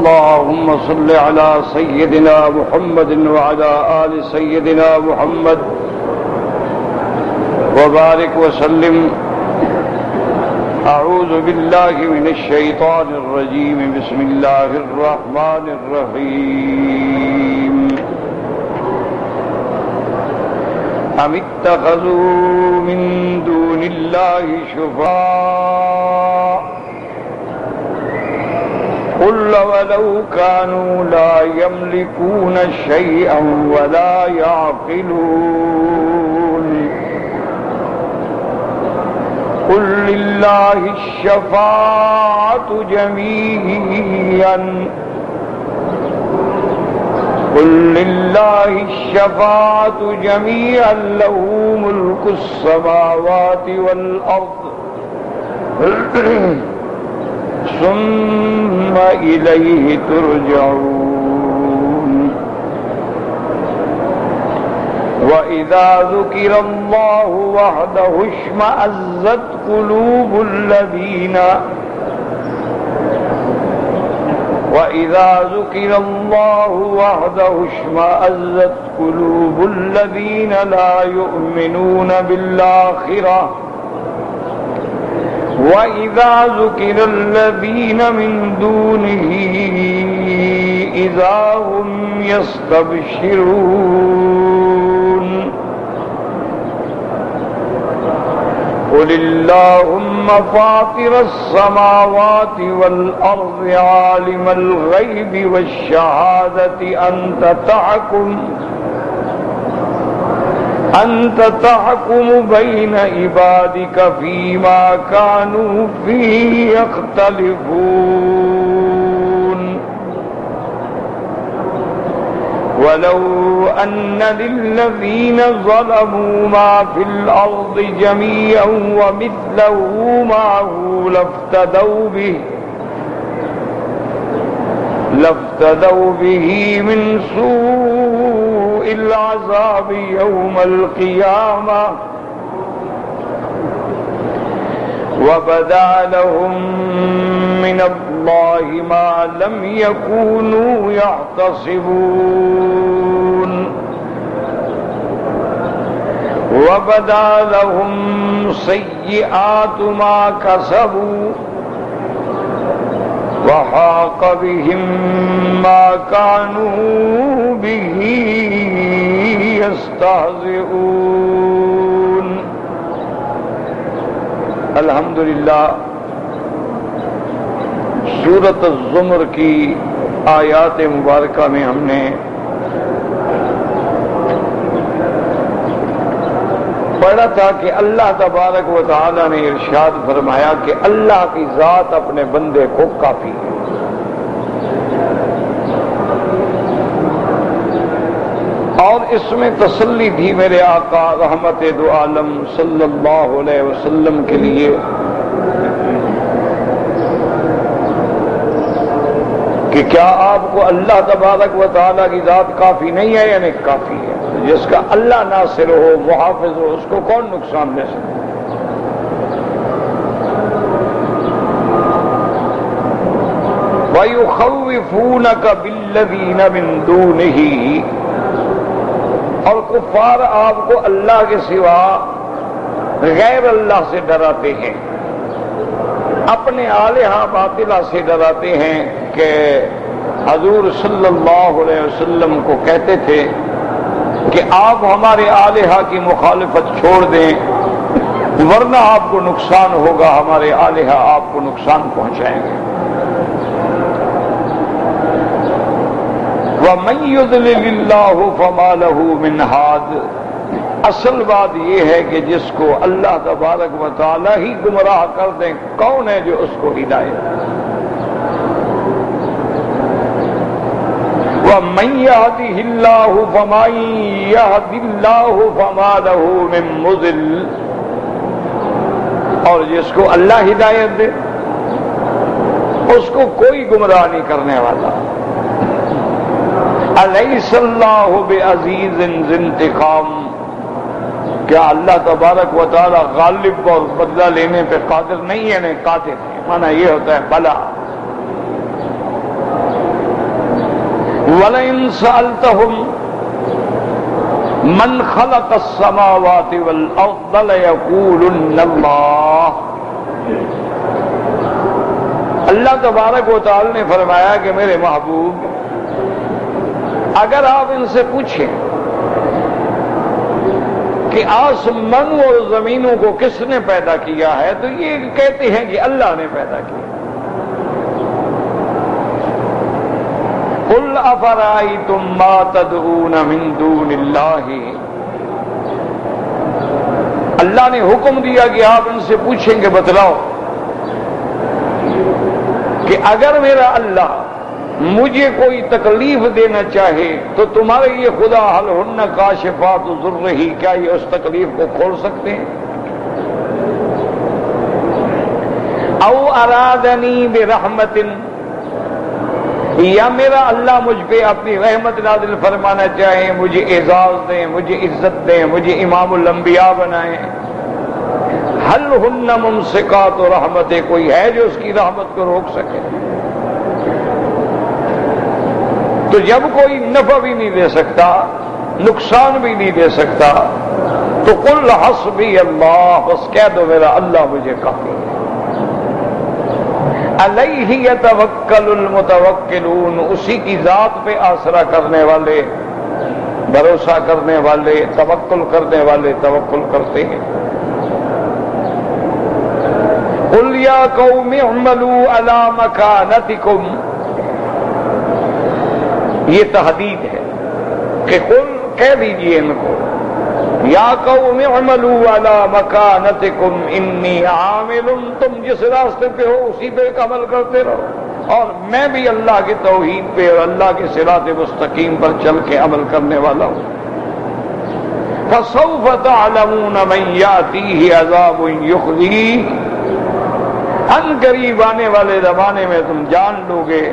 اللهم صل على سيدنا محمد وعلى آل سيدنا محمد وبارك وسلم. أعوذ بالله من الشيطان الرجيم. بسم الله الرحمن الرحيم. أم اتخذوا من دون الله شفعاء قل ولو كانوا لا يملكون شيئا ولا يعقلون قل لله الشفاعة جميعا قل لله الشفاعة جميعا له ملك السماوات والأرض ثم إليه ترجعون. وإذا ذكر الله وحده اشمأزت قلوب الذين وإذا ذكر الله وحده اشمأزت قلوب الذين لا يؤمنون بالآخرة وَإِذَا ذُكِرَ الَّذِينَ مِن دُونِهِ إِذَا هُمْ يَسْتَبْشِرُونَ. قُلِ اللَّهُمَّ فَاطِرَ السَّمَاوَاتِ وَالْأَرْضِ عَالِمَ الْغَيْبِ وَالشَّهَادَةِ أنت تحكم بين عبادك فيما كانوا فيه يختلفون. ولو أن للذين ظلموا ما في الأرض جميعا ومثله معه لافتدوا به من سوء العذاب يوم القيامة وبدا لهم من الله ما لم يكونوا يحتسبون وبدا لهم سيئات ما كسبوا وحاق بهم ما كانوا به يستهزئون. الحمدللہ سورۃ الزمر کی آیات مبارکہ میں ہم نے پڑھا تھا کہ اللہ تبارک و تعالی نے ارشاد فرمایا کہ اللہ کی ذات اپنے بندے کو کافی ہے. اور اس میں تسلی تھی میرے آقا رحمت دو عالم صلی اللہ علیہ وسلم کے لیے کہ کیا آپ کو اللہ تبارک و تعالی کی ذات کافی نہیں ہے؟ یعنی کافی ہے. جس کا اللہ ناصر ہو محافظ ہو اس کو کون نقصان دے سکتا؟ وَيُخَوِّفُونَكَ بِالَّذِينَ مِن دُونِهِ. اور کفار آپ کو اللہ کے سوا غیر اللہ سے ڈراتے ہیں، اپنے آلہہ باطلہ سے ڈراتے ہیں کہ حضور صلی اللہ علیہ وسلم کو کہتے تھے کہ آپ ہمارے آلہہ کی مخالفت چھوڑ دیں ورنہ آپ کو نقصان ہوگا، ہمارے آلہہ آپ کو نقصان پہنچائیں گے. وَمَن يُضْلِلِ اللَّهُ فَمَا لَهُ مِنْ هَادٍ. اصل بات یہ ہے کہ جس کو اللہ تبارک و تعالی ہی گمراہ کر دیں، کون ہے جو اس کو ہدایت؟ وَمَن يَهْدِهِ اللَّهُ فَمَن يَهْدِ اللَّهُ فَمَا لَهُ مِن مُضِلٍّ. اور جس کو اللہ ہدایت دے اس کو کوئی گمراہ نہیں کرنے والا. الیس اللہ بعزیز ذی انتقام. کیا اللہ تبارک و تعالی غالب اور بدلہ لینے پہ قادر نہیں ہے؟ نہیں، قادر ہے. مانا یہ ہوتا ہے بلا. وَلَئِن سَأَلْتَهُمْ مَنْ خَلَقَ السَّمَاوَاتِ وَالْأَرْضَ لَيَقُولُنَّ اللَّهُ۔ اللہ تبارک و تعالی نے فرمایا کہ میرے محبوب، اگر آپ ان سے پوچھیں کہ آسمانوں اور زمینوں کو کس نے پیدا کیا ہے تو یہ کہتے ہیں کہ اللہ نے پیدا کیا۔ قُلْ أَفَرَأَيْتُمْ مَا تَدْعُونَ مِن دُونِ اللَّهِ، اللہ نے حکم دیا کہ آپ ان سے پوچھیں کہ بتلاؤ کہ اگر میرا اللہ مجھے کوئی تکلیف دینا چاہے تو تمہارے یہ خدا حل ہن کاشفات ضرہ، کیا یہ اس تکلیف کو کھول سکتے ہیں؟ او ارادنی برحمت، یا میرا اللہ مجھ پہ اپنی رحمت نازل فرمانا چاہیں، مجھے اعزاز دیں، مجھے عزت دیں، مجھے امام الانبیاء بنائیں، حل ہن ممسکات رحمت، کوئی ہے جو اس کی رحمت کو روک سکے؟ تو جب کوئی نفع بھی نہیں دے سکتا، نقصان بھی نہیں دے سکتا، تو قل حسبی اللہ، بس کہہ دو میرا اللہ مجھے کافی ہے۔ علیہ یتوکل المتوکلون، اسی کی ذات پہ آسرا کرنے والے، بھروسہ کرنے والے، توکل کرنے والے توکل کرتے ہیں۔ قل یا قوم اعملوا علی مکانتکم، یہ تحدید ہے کہ قل کہہ دیجئے ان کو، یا قوم اعملوا علی مکانتکم انی عامل، تم جس راستے پہ ہو اسی پہ عمل کرتے رہو، اور میں بھی اللہ کی توحید پہ اور اللہ کے صراط مستقیم پر چل کے عمل کرنے والا ہوں۔ فسوف تعلمون من یاتیہ عذاب یخزیہ، ان قریب آنے والے زمانے میں تم جان لو گے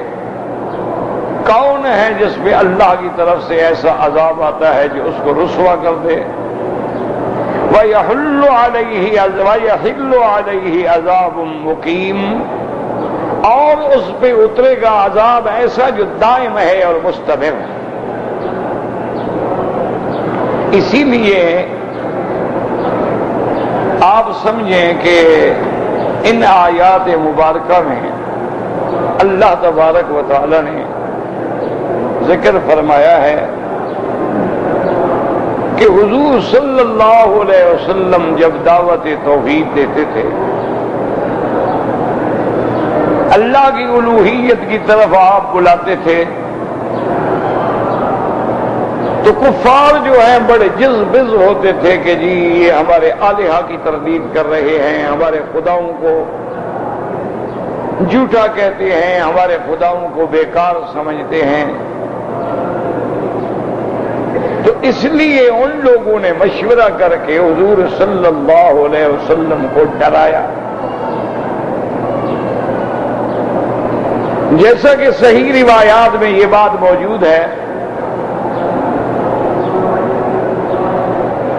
کون ہے جس پہ اللہ کی طرف سے ایسا عذاب آتا ہے جو اس کو رسوا کر دے۔ وَيَحِلُّ عَلَيْهِ عَذَابٌ مُقِيمٌ، اور اس پہ اترے گا عذاب ایسا جو دائم ہے اور مستمر ہے۔ اسی لیے آپ سمجھیں کہ ان آیات مبارکہ میں اللہ تبارک و تعالی نے ذکر فرمایا ہے کہ حضور صلی اللہ علیہ وسلم جب دعوت توحید دیتے تھے، اللہ کی الوہیت کی طرف آپ بلاتے تھے، تو کفار جو ہیں بڑے جذب ہوتے تھے کہ جی یہ ہمارے الہہ کی تردید کر رہے ہیں، ہمارے خداؤں کو جھوٹا کہتے ہیں، ہمارے خداؤں کو بیکار سمجھتے ہیں۔ تو اس لیے ان لوگوں نے مشورہ کر کے حضور صلی اللہ علیہ وسلم کو ڈرایا، جیسا کہ صحیح روایات میں یہ بات موجود ہے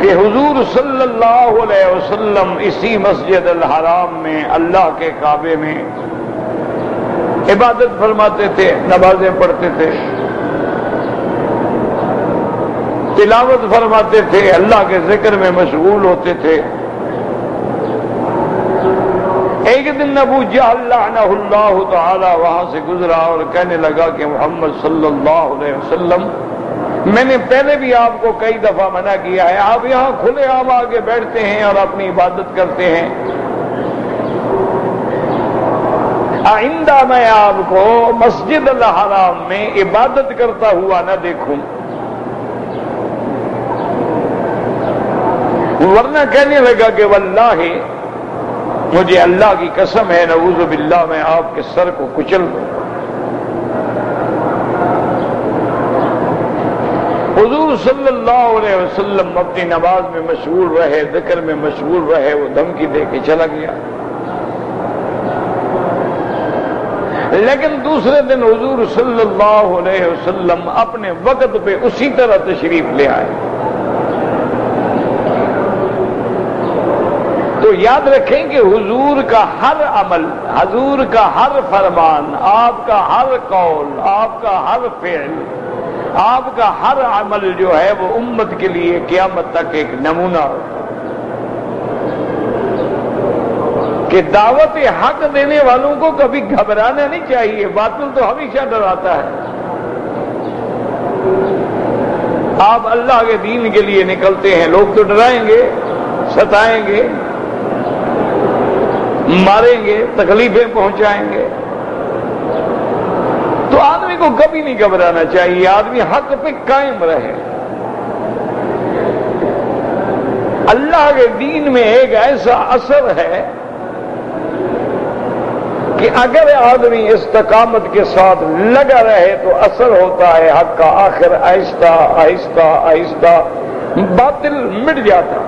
کہ حضور صلی اللہ علیہ وسلم اسی مسجد الحرام میں اللہ کے کعبے میں عبادت فرماتے تھے، نمازیں پڑھتے تھے، تلاوت فرماتے تھے، اللہ کے ذکر میں مشغول ہوتے تھے۔ ایک دن ابو جہل لعنہ اللہ تعالی وہاں سے گزرا اور کہنے لگا کہ محمد صلی اللہ علیہ وسلم، میں نے پہلے بھی آپ کو کئی دفعہ منع کیا ہے، آپ یہاں کھلے عام آگے بیٹھتے ہیں اور اپنی عبادت کرتے ہیں، آئندہ میں آپ کو مسجد الحرام میں عبادت کرتا ہوا نہ دیکھوں، ورنہ کہنے لگا کہ واللہ مجھے اللہ کی قسم ہے، نعوذ باللہ میں آپ کے سر کو کچل دوں۔ حضور صلی اللہ علیہ وسلم اپنی نماز میں مشغول رہے، ذکر میں مشغول رہے، وہ دھمکی دے کے چلا گیا۔ لیکن دوسرے دن حضور صلی اللہ علیہ وسلم اپنے وقت پہ اسی طرح تشریف لے آئے۔ تو یاد رکھیں کہ حضور کا ہر عمل، حضور کا ہر فرمان، آپ کا ہر قول، آپ کا ہر فعل آپ کا ہر عمل جو ہے وہ امت کے لیے قیامت تک ایک نمونہ ہو کہ دعوت حق دینے والوں کو کبھی گھبرانا نہیں چاہیے. باطل تو ہمیشہ ڈراتا ہے. آپ اللہ کے دین کے لیے نکلتے ہیں, لوگ تو ڈرائیں گے, ستائیں گے, ماریں گے, تکلیفیں پہنچائیں گے, تو آدمی کو کبھی نہیں گھبرانا چاہیے. آدمی حق پہ قائم رہے. اللہ کے دین میں ایک ایسا اثر ہے کہ اگر آدمی استقامت کے ساتھ لگا رہے تو اثر ہوتا ہے حق کا. آخر آہستہ آہستہ آہستہ باطل مٹ جاتا.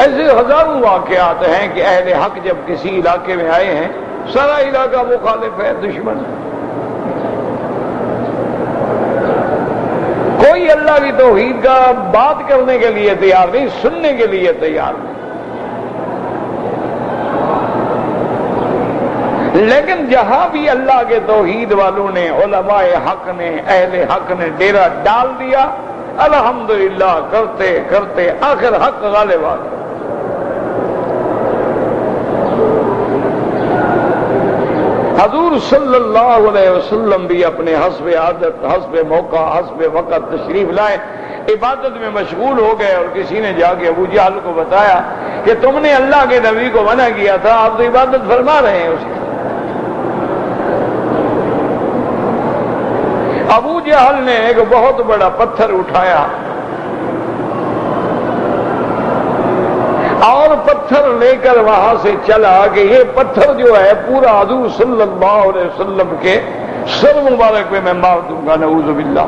ایسے ہزاروں واقعات ہیں کہ اہل حق جب کسی علاقے میں آئے ہیں, سارا علاقہ مخالف ہے, دشمن. کوئی اللہ کی توحید کا بات کرنے کے لیے تیار نہیں, سننے کے لیے تیار نہیں. لیکن جہاں بھی اللہ کے توحید والوں نے, علماء حق نے, اہل حق نے ڈیرا ڈال دیا, الحمدللہ کرتے کرتے آخر حق غالب آ گیا. حضور صلی اللہ علیہ وسلم بھی اپنے حسب عادت, حسب موقع, حسب وقت تشریف لائے, عبادت میں مشغول ہو گئے. اور کسی نے جا کے ابو جہل کو بتایا کہ تم نے اللہ کے نبی کو منع کیا تھا, آپ تو عبادت فرما رہے ہیں اس کی. ابو جہل نے ایک بہت بڑا پتھر اٹھایا اور پتھر لے کر وہاں سے چلا کہ یہ پتھر جو ہے پورا حضور صلی اللہ علیہ وسلم کے سر مبارک پہ میں مار دوں گا, نعوذ باللہ.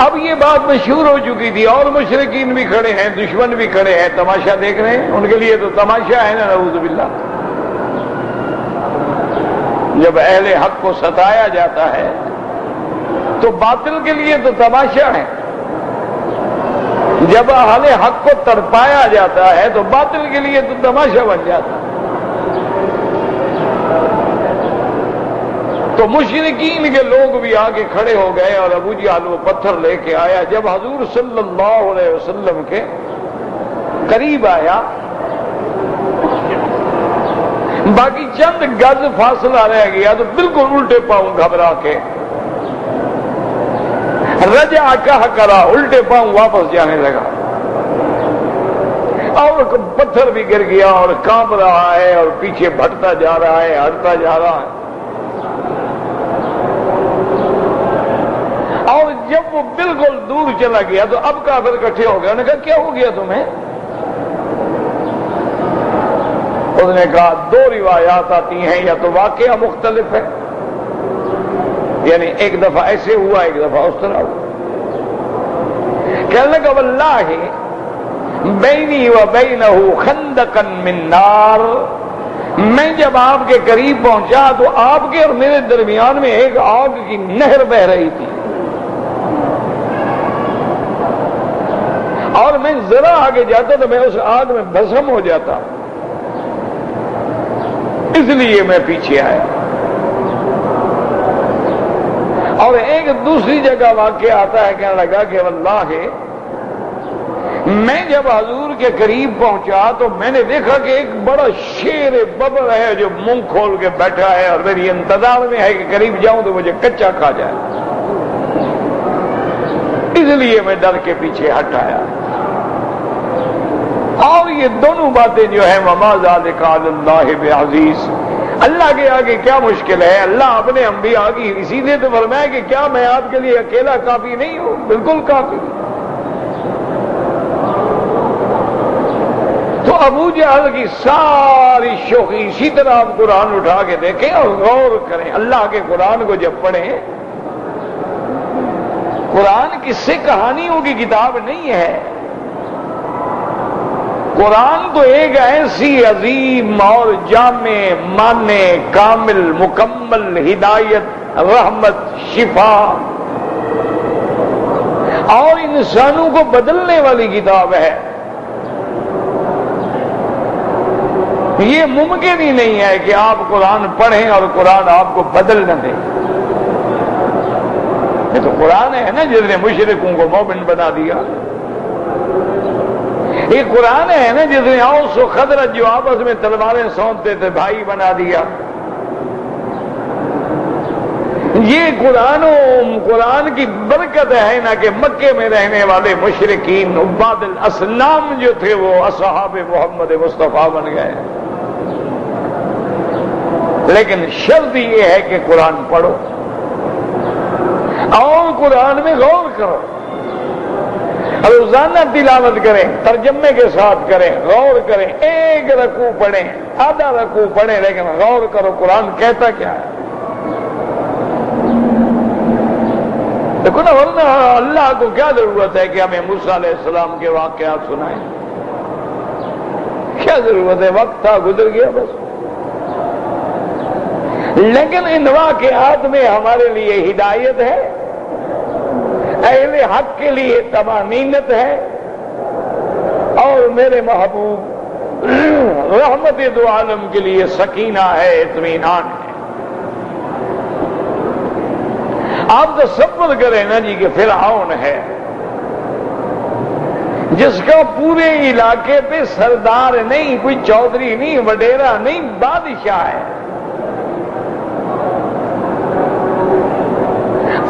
اب یہ بات مشہور ہو چکی تھی اور مشرکین بھی کھڑے ہیں, دشمن بھی کھڑے ہیں, تماشا دیکھ رہے ہیں. ان کے لیے تو تماشا ہے نا, نعوذ باللہ. جب اہل حق کو ستایا جاتا ہے تو باطل کے لیے تو تماشا ہے. جب اہل حق کو تڑپایا جاتا ہے تو باطل کے لیے تو تماشا بن جاتا ہے. تو مشرکین کے لوگ بھی آگے کھڑے ہو گئے اور ابو جہل وہ پتھر لے کے آیا. جب حضور صلی اللہ علیہ وسلم کے قریب آیا, باقی چند گز فاصلہ رہ گیا تو بالکل الٹے پاؤں گھبرا کے رجع کرا, الٹے پاؤں واپس جانے لگا. اور پتھر بھی گر گیا اور کانپ رہا ہے اور پیچھے بھٹتا جا رہا ہے, ہٹتا جا رہا ہے. اور جب وہ بالکل دور چلا گیا تو اب کافر اکٹھے ہو گئے. انہوں نے کہا کیا ہو گیا تمہیں؟ اس نے کہا دو روایات آتی ہیں, یا تو واقعہ مختلف ہے, یعنی ایک دفعہ ایسے ہوا, ایک دفعہ اس طرح ہوا. کہنے لگا واللہ بینی و بینہ خندقا من نار, میں جب آپ کے قریب پہنچا تو آپ کے اور میرے درمیان میں ایک آگ کی نہر بہ رہی تھی, اور میں ذرا آگے جاتا تو میں اس آگ میں بھسم ہو جاتا, اس لیے میں پیچھے آیا. اور ایک دوسری جگہ واقعہ آتا ہے, کہنے لگا کہ واللہ میں جب حضور کے قریب پہنچا تو میں نے دیکھا کہ ایک بڑا شیر ببر ہے جو منہ کھول کے بیٹھا ہے اور میری انتظار میں ہے کہ قریب جاؤں تو مجھے کچا کھا جائے, اس لیے میں ڈر کے پیچھے ہٹ آیا. اور یہ دونوں باتیں جو ہیں وما ذالک علی اللہ بعزیز, اللہ کے آگے کیا مشکل ہے. اللہ اپنے انبیاء کی اسی لیے تو فرمایا کہ کیا میں آپ کے لیے اکیلا کافی نہیں ہوں؟ بالکل کافی. تو ابو جہل کی ساری شوخی اسی طرح آپ قرآن اٹھا کے دیکھیں اور غور کریں. اللہ کے قرآن کو جب پڑھیں, قرآن قصے کہانیوں کی کتاب نہیں ہے. قرآن تو ایک ایسی عظیم اور جامع, معنی, کامل, مکمل, ہدایت, رحمت, شفا اور انسانوں کو بدلنے والی کتاب ہے. یہ ممکن ہی نہیں ہے کہ آپ قرآن پڑھیں اور قرآن آپ کو بدل نہ دے. یہ تو قرآن ہے نا جس نے مشرکوں کو مومن بنا دیا. یہ قرآن ہے نا جس نے اوس و خزرج جو آپس میں تلواریں سونپتے تھے بھائی بنا دیا. یہ قرآن کی برکت ہے نا کہ مکے میں رہنے والے مشرکین عباد الاسلام جو تھے وہ اصحاب محمد مصطفیٰ بن گئے. لیکن شرط یہ ہے کہ قرآن پڑھو اور قرآن میں غور کرو، روزانہ تلاوت کریں، ترجمے کے ساتھ کریں، غور کریں. ایک رکوع پڑھیں، آدھا رکوع پڑھیں، لیکن غور کرو قرآن کہتا کیا ہے. دیکھو نا، ورنہ اللہ کو کیا ضرورت ہے کہ ہمیں موسیٰ علیہ السلام کے واقعات سنائیں؟ کیا ضرورت ہے؟ وقت تھا، گزر گیا بس. لیکن ان واقعات میں ہمارے لیے ہدایت ہے، اہل حق کے لیے طمانینت ہے، اور میرے محبوب رحمت دو عالم کے لیے سکینہ ہے، اطمینان ہے. آپ تصور کریں نا جی کہ فرعون ہے جس کا پورے علاقے پہ سردار نہیں، کوئی چودھری نہیں، وڈیرا نہیں، بادشاہ ہے.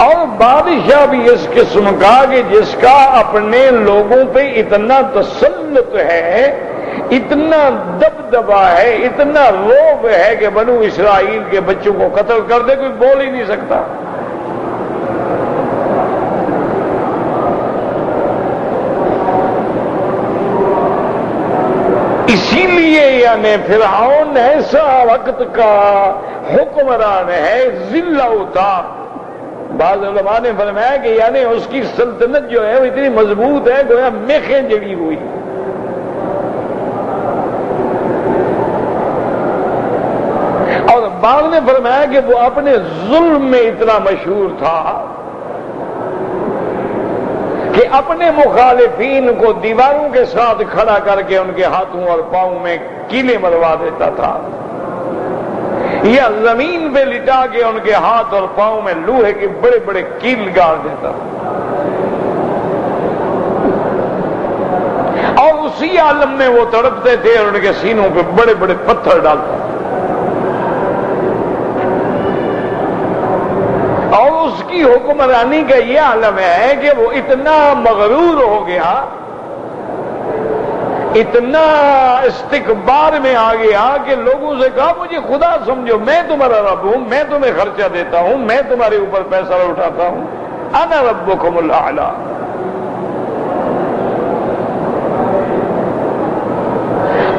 اور بادشاہ بھی اس قسم کا کہ جس کا اپنے لوگوں پہ اتنا تسلط ہے، اتنا دبدبا ہے، اتنا رعب ہے کہ بنو اسرائیل کے بچوں کو قتل کر دے، کوئی بول ہی نہیں سکتا. اسی لیے یعنی فرعون ایسا وقت کا حکمران ہے ذلہ اتار. بعض علماء نے فرمایا کہ یعنی اس کی سلطنت جو ہے وہ اتنی مضبوط ہے گویا میخیں جڑی ہوئی. اور بعض نے فرمایا کہ وہ اپنے ظلم میں اتنا مشہور تھا کہ اپنے مخالفین کو دیواروں کے ساتھ کھڑا کر کے ان کے ہاتھوں اور پاؤں میں کیلیں مروا دیتا تھا، یا زمین پہ لٹا کے ان کے ہاتھ اور پاؤں میں لوہے کے بڑے بڑے کیل گاڑ دیتا، اور اسی عالم میں وہ تڑپتے تھے اور ان کے سینوں پہ بڑے بڑے پتھر ڈالتا. اور اس کی حکمرانی کا یہ عالم ہے کہ وہ اتنا مغرور ہو گیا، اتنا استکبار میں آ گیا کہ لوگوں سے کہا مجھے خدا سمجھو، میں تمہارا رب ہوں، میں تمہیں خرچہ دیتا ہوں، میں تمہارے اوپر پیسہ اٹھاتا ہوں، انا ربکم الاعلی.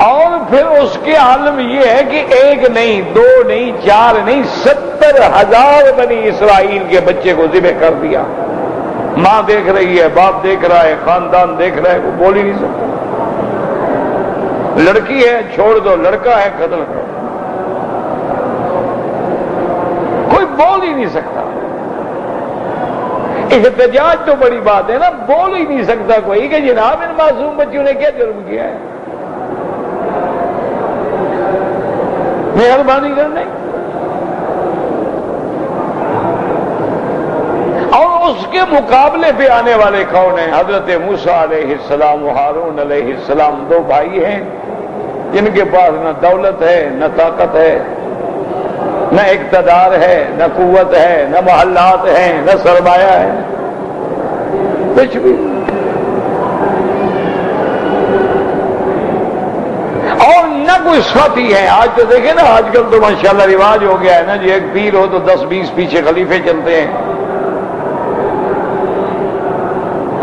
اور پھر اس کے عالم یہ ہے کہ ایک نہیں، دو نہیں، چار نہیں، 70,000 بنی اسرائیل کے بچے کو ذبح کر دیا. ماں دیکھ رہی ہے، باپ دیکھ رہا ہے، خاندان دیکھ رہا ہے، وہ بول ہی نہیں سکتا. لڑکی ہے چھوڑ دو، لڑکا ہے قتل کرو، کوئی بول ہی نہیں سکتا. احتجاج تو بڑی بات ہے نا، بول ہی نہیں سکتا کوئی کہ جناب ان معصوم بچوں نے کیا جرم کیا ہے، مہربانی کرنے. اور اس کے مقابلے پہ آنے والے کون ہیں؟ حضرت موسیٰ علیہ السلام و ہارون علیہ السلام، دو بھائی ہیں جن کے پاس نہ دولت ہے، نہ طاقت ہے، نہ اقتدار ہے، نہ قوت ہے، نہ محلات ہیں، نہ سرمایہ ہے، کچھ بھی. اور نہ کوئی ساتھی ہے. آج تو دیکھیں نا، آج کل تو ماشاءاللہ رواج ہو گیا ہے نا جی، ایک پیر ہو تو 10-20 پیچھے خلیفے چلتے ہیں.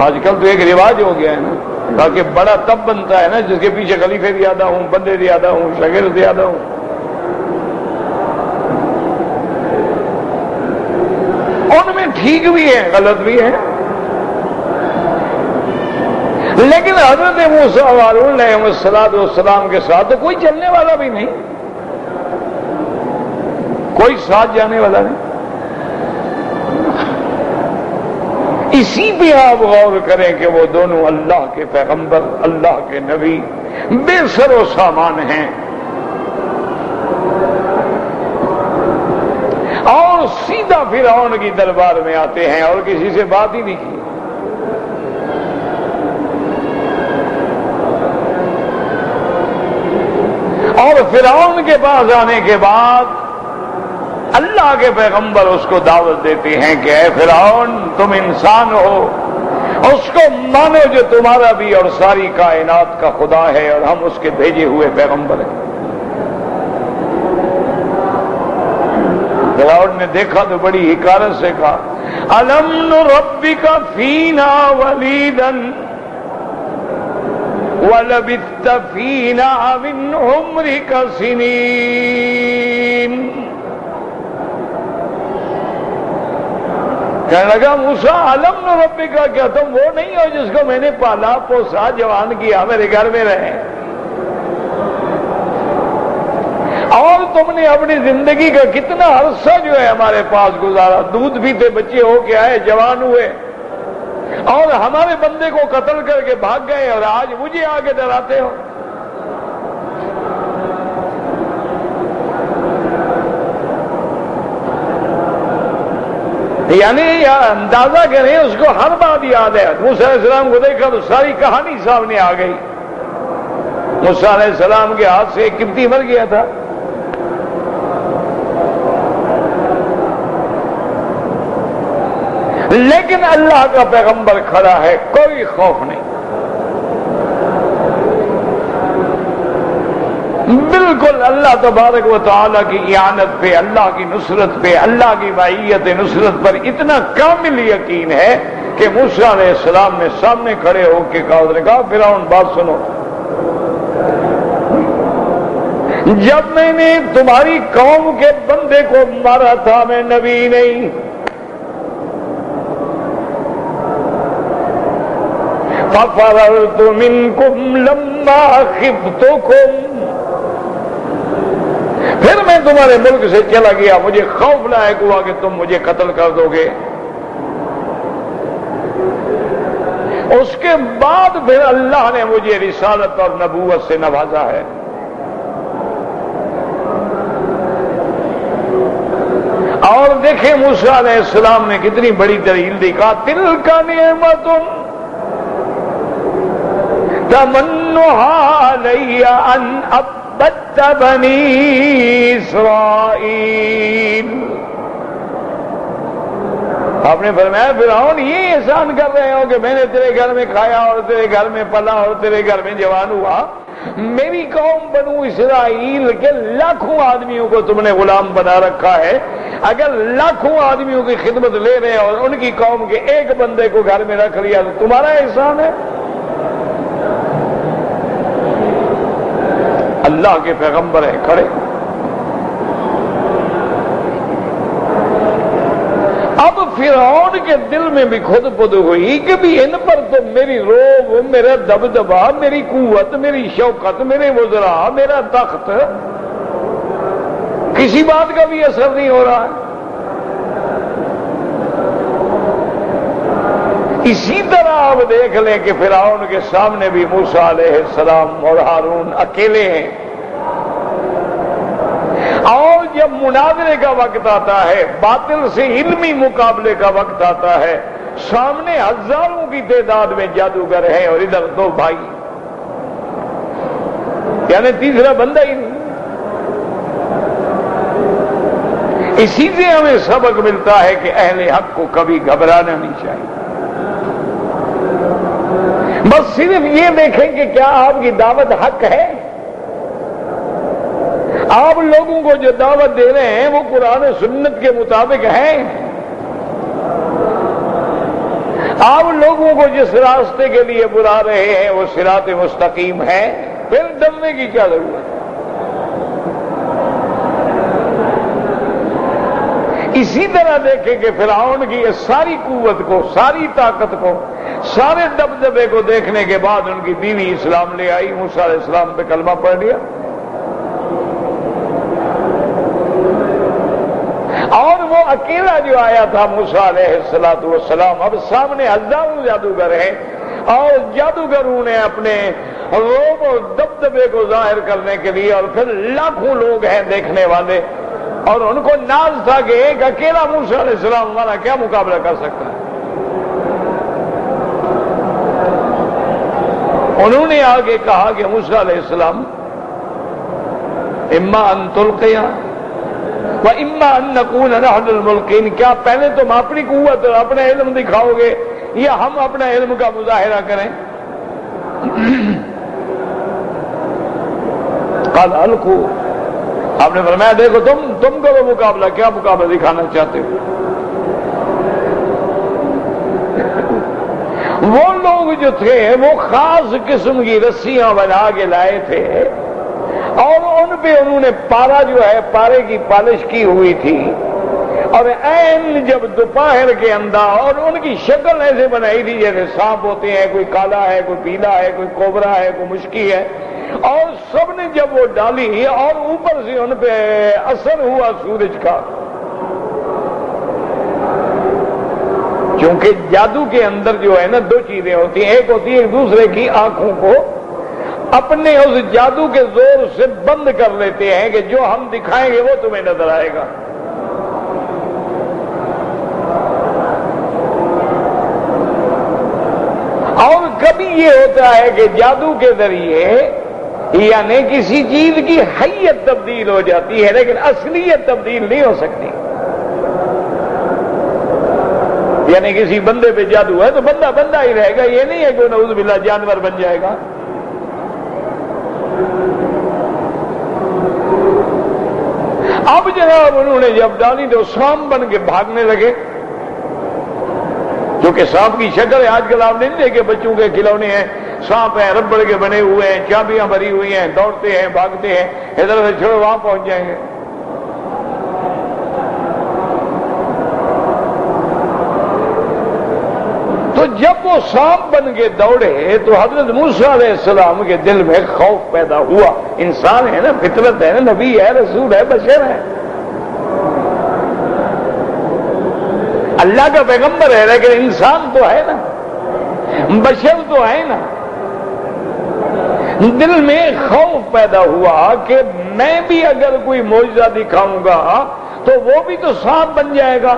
آج کل تو ایک رواج ہو گیا ہے نا، تاکہ بڑا تب بنتا ہے نا جس کے پیچھے خلیفے زیادہ ہوں، بندے زیادہ ہوں، شاگرد زیادہ ہوں. ان میں ٹھیک بھی ہے، غلط بھی ہے. لیکن حضرت موسیٰ و ہارون علیہ السلام کے ساتھ تو کوئی چلنے والا بھی نہیں، کوئی ساتھ جانے والا نہیں. اسی پہ آپ غور کریں کہ وہ دونوں اللہ کے پیغمبر، اللہ کے نبی، بے سر و سامان ہیں. اور سیدھا فرعون کی دربار میں آتے ہیں اور کسی سے بات ہی نہیں کی. اور فرعون کے پاس آنے کے بعد اللہ کے پیغمبر اس کو دعوت دیتے ہیں کہ اے فرعون تم انسان ہو, اس کو مانو جو تمہارا بھی اور ساری کائنات کا خدا ہے اور ہم اس کے بھیجے ہوئے پیغمبر ہیں. فرعون نے دیکھا تو بڑی حکارت سے کہا الم نربک فینا ولیدا ولبثت فینا من عمرک سنین. کہنے لگا موسیٰ الم نربک کا کیا تم وہ نہیں ہو جس کو میں نے پالا پوسا جوان کیا میرے گھر میں رہے اور تم نے اپنی زندگی کا کتنا عرصہ جو ہے ہمارے پاس گزارا, دودھ پیتے بچے ہو کے آئے جوان ہوئے اور ہمارے بندے کو قتل کر کے بھاگ گئے اور آج مجھے آگے ڈراتے ہو. یعنی اندازہ کریں اس کو ہر بات یاد ہے. موسیٰ علیہ السلام کو دیکھا تو ساری کہانی سامنے آ گئی. موسیٰ علیہ السلام کے ہاتھ سے ایک قبطی مر گیا تھا, لیکن اللہ کا پیغمبر کھڑا ہے, کوئی خوف نہیں, بالکل اللہ تبارک و تعالیٰ کی اعانت پہ, اللہ کی نصرت پہ, اللہ کی معیت نصرت پر اتنا کامل یقین ہے کہ موسیٰ علیہ السلام نے سامنے کھڑے ہو کے کہا فرعون بات سنو, جب میں نے تمہاری قوم کے بندے کو مارا تھا میں نبی نہیں, فَفَرَرْتُ مِنْكُمْ لَمَّا خِفْتُكُمْ, پھر میں تمہارے ملک سے چلا گیا, مجھے خوف لاحق ہوا کہ تم مجھے قتل کر دو گے. اس کے بعد پھر اللہ نے مجھے رسالت اور نبوت سے نوازا ہے. اور دیکھیں موسیٰ علیہ السلام نے کتنی بڑی دلیل دی, کہا تِلْکَ نِعْمَةٌ تَمَنُّهَا عَلَيَّ أَنْ عَبَّدْتَ بَنِي إِسْرَائِيلَ. آپ نے فرمایا فرعون یہ احسان کر رہے ہو کہ میں نے تیرے گھر میں کھایا اور تیرے گھر میں پلا اور تیرے گھر میں جوان ہوا, میری قوم بنو اسرائیل کے لاکھوں آدمیوں کو تم نے غلام بنا رکھا ہے, اگر لاکھوں آدمیوں کی خدمت لے رہے اور ان کی قوم کے ایک بندے کو گھر میں رکھ لیا تو تمہارا احسان ہے. اللہ کے پیغمبر ہیں کھڑے. اب فرعون کے دل میں بھی خود بد ہوئی کہ بھی ان پر تو میری روب, میرا دبدبا, میری قوت, میری شوکت, میرے وزراء, میرا تخت, کسی بات کا بھی اثر نہیں ہو رہا ہے. اسی طرح آپ دیکھ لیں کہ فرعون کے سامنے بھی موسیٰ علیہ السلام اور ہارون اکیلے ہیں, اور جب مناظرے کا وقت آتا ہے, باطل سے علمی مقابلے کا وقت آتا ہے, سامنے ہزاروں کی تعداد میں جادوگر ہیں اور ادھر دو بھائی, یعنی تیسرا بندہ ہی نہیں. اسی سے ہمیں سبق ملتا ہے کہ اہل حق کو کبھی گھبرانا نہیں چاہیے. بس صرف یہ دیکھیں کہ کیا آپ کی دعوت حق ہے, آپ لوگوں کو جو دعوت دے رہے ہیں وہ قرآن و سنت کے مطابق ہے, آپ لوگوں کو جس راستے کے لیے بلا رہے ہیں وہ صراط مستقیم ہے, پھر ڈرنے کی کیا ضرورت ہے. اسی طرح دیکھیں کہ فرعون کی ساری قوت کو, ساری طاقت کو, سارے دبدبے کو دیکھنے کے بعد ان کی بیوی اسلام لے آئی, موسیٰ علیہ السلام پہ کلمہ پڑھ لیا, اور وہ اکیلا جو آیا تھا موسیٰ علیہ السلام, اب سامنے ہزاروں جادوگر ہیں اور جادوگروں نے اپنے روب اور دبدبے کو ظاہر کرنے کے لیے, اور پھر لاکھوں لوگ ہیں دیکھنے والے, اور ان کو ناز تھا کہ ایک اکیلا موسیٰ علیہ السلام ہمارا کیا مقابلہ کر سکتا ہے. انہوں نے آگے کہا کہ موسیٰ علیہ السلام اما ان تلقیا و اما ان نکون نحن الملقین، کیا پہلے تم اپنی قوت اور اپنا علم دکھاؤ گے یا ہم اپنا علم کا مظاہرہ کریں؟ قال القوا، آپ نے فرمایا دیکھو تم کرو مقابلہ، کیا مقابلہ دکھانا چاہتے ہو؟ وہ لوگ جو تھے وہ خاص قسم کی رسیاں بنا کے لائے تھے اور ان پہ انہوں نے پارا جو ہے پارے کی پالش کی ہوئی تھی، اور عین جب دوپہر کے اندر اور ان کی شکل ایسے بنائی تھی جیسے سانپ ہوتے ہیں، کوئی کالا ہے، کوئی پیلا ہے، کوئی کوبرا ہے، کوئی مشکی ہے، اور سب نے جب وہ ڈالی اور اوپر سے ان پہ اثر ہوا سورج کا. کیونکہ جادو کے اندر جو ہے نا دو چیزیں ہوتی ہیں، ایک ہوتی ہے ایک دوسرے کی آنکھوں کو اپنے اس جادو کے زور سے بند کر لیتے ہیں کہ جو ہم دکھائیں گے وہ تمہیں نظر آئے گا. اور کبھی یہ ہوتا ہے کہ جادو کے ذریعے یعنی کسی چیز کی حیت تبدیل ہو جاتی ہے لیکن اصلیت تبدیل نہیں ہو سکتی. یعنی کسی بندے پہ جادو ہے تو بندہ بندہ ہی رہے گا، یہ نہیں ہے کہ نعوذ باللہ جانور بن جائے گا. اب جناب انہوں نے جب ڈالی تو سانپ بن کے بھاگنے لگے، کیونکہ سانپ کی شکل ہے آج کل آپ نہیں دیکھے بچوں کے کھلونے ہیں، سانپ ہیں ربڑ کے بنے ہوئے ہیں، چابیاں بھری ہوئی ہیں، دوڑتے ہیں بھاگتے ہیں، ادھر سے چھوڑو وہاں پہنچ جائیں گے. تو جب وہ سانپ بن کے دوڑے تو حضرت موسیٰ علیہ السلام کے دل میں خوف پیدا ہوا. انسان ہے نا، فطرت ہے نا، نبی ہے، رسول ہے، بشر ہے، اللہ کا پیغمبر ہے لیکن انسان تو ہے نا، بشر تو ہے نا. دل میں خوف پیدا ہوا کہ میں بھی اگر کوئی معجزہ دکھاؤں گا تو وہ بھی تو سانپ بن جائے گا،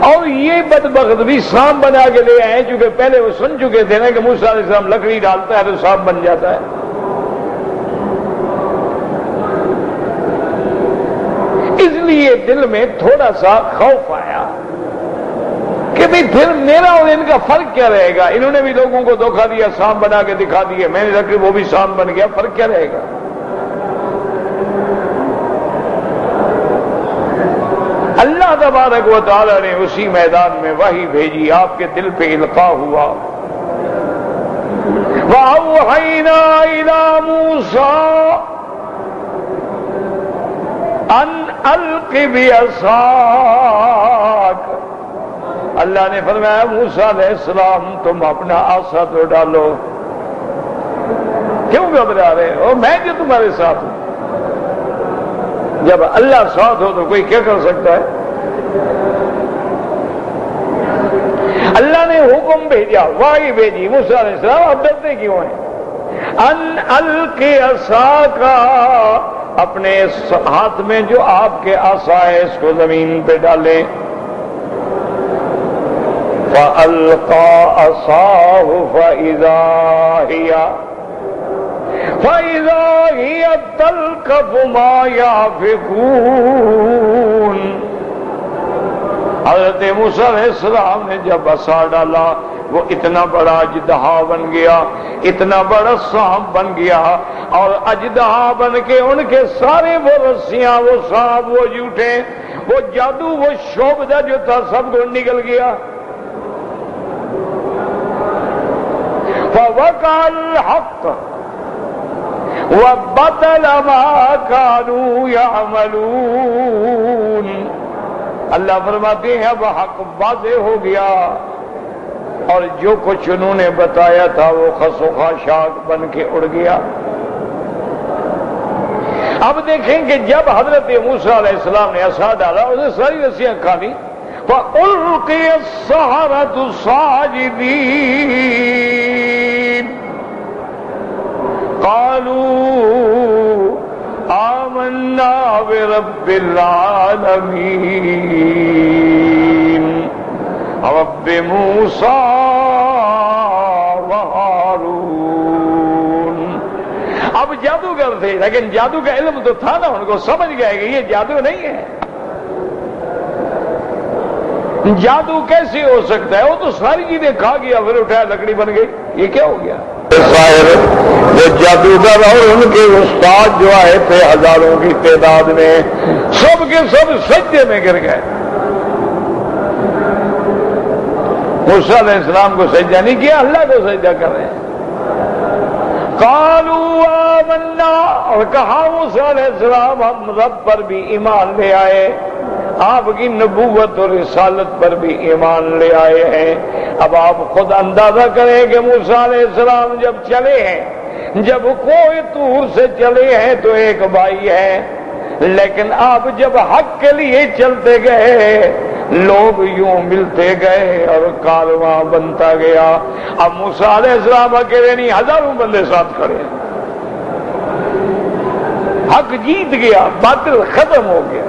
اور یہ بدبخت بھی سانپ بنا کے لے آئے، چونکہ پہلے وہ سن چکے تھے نا کہ موسیٰ علیہ السلام لکڑی ڈالتا ہے تو سانپ بن جاتا ہے. اس لیے دل میں تھوڑا سا خوف آیا کہ بھئی پھر میرا اور ان کا فرق کیا رہے گا؟ انہوں نے بھی لوگوں کو دھوکہ دیا، سانپ بنا کے دکھا دیے، میں نے لکڑی وہ بھی سانپ بن گیا، فرق کیا رہے گا؟ اللہ تبارک و تعالی نے اسی میدان میں وحی بھیجی، آپ کے دل پہ القاء ہوا. وَأَوْحَيْنَا إِلَى مُوسَىٰ أَنْ أَلْقِ بِعَصَاكَ، اللہ نے فرمایا موسیٰ علیہ السلام تم اپنا عصا تو ڈالو. کیوں گھبرا رہے ہو؟ میں جو تمہارے ساتھ ہوں. جب اللہ ساتھ ہو تو کوئی کیا کر سکتا ہے؟ اللہ نے حکم بھیجا، وحی بھیجی، موسیٰ علیہ السلام آپ ڈرتے کیوں ہیں؟ ان القی عصاکا، اپنے ہاتھ میں جو آپ کے عصا ہے اس کو زمین پہ ڈالیں. فَأَلْقَى عَصَاهُ فَإِذَا هِيَ تَلْقَفُ مَا يَأْفِكُونَ. حضرت موسیٰ علیہ السلام نے جب عصا ڈالا وہ اتنا بڑا اژدہا بن گیا، اتنا بڑا سانپ بن گیا، اور اژدہا بن کے ان کے سارے وہ رسیاں، وہ سانپ، وہ جھوٹے، وہ جادو، وہ شعبدہ جو تھا سب کو نکل گیا. فَوَقَعَ الْحَقُّ وَبَطَلَ مَا كَانُوا يَعْمَلُونَ. اللہ فرماتے ہیں اب حق واضح ہو گیا اور جو کچھ انہوں نے بتایا تھا وہ خس و خاشاک بن کے اڑ گیا. اب دیکھیں کہ جب حضرت موسیٰ علیہ السلام نے عصا ڈالا اسے ساری رسیاں کھا لی. فَأُلْقِيَ السَّحَرَةُ سَاجِدِينَ قَالُوا آمَنَّا رب العالمین رب موسیٰ و ہارون. اب جادوگر تھے لیکن جادو کا علم تو تھا نا، ان کو سمجھ گئے کہ یہ جادو نہیں ہے. جادو کیسے ہو سکتا ہے؟ وہ تو ساری چیزیں کھا گیا، پھر اٹھایا لکڑی بن گئی. یہ کیا ہو گیا؟ وہ جادوگر اور ان کے استاد جو آئے تھے ہزاروں کی تعداد میں، سب کے سب سجدے میں گر گئے. موسیٰ علیہ السلام کو سجدہ نہیں کیا، اللہ کو سجدہ کر رہے ہیں. قالوا آمنا، اور کہا موسیٰ علیہ السلام ہم رب پر بھی ایمان لے آئے، آپ کی نبوت اور رسالت پر بھی ایمان لے آئے ہیں. اب آپ خود اندازہ کریں کہ موسیٰ علیہ السلام جب چلے ہیں، جب کوہ طور سے چلے ہیں تو ایک بھائی ہے، لیکن آپ جب حق کے لیے چلتے گئے لوگ یوں ملتے گئے اور کارواں بنتا گیا. اب موسیٰ علیہ السلام اکیلے نہیں، ہزاروں بندے ساتھ کھڑے ہیں. حق جیت گیا، باطل ختم ہو گیا.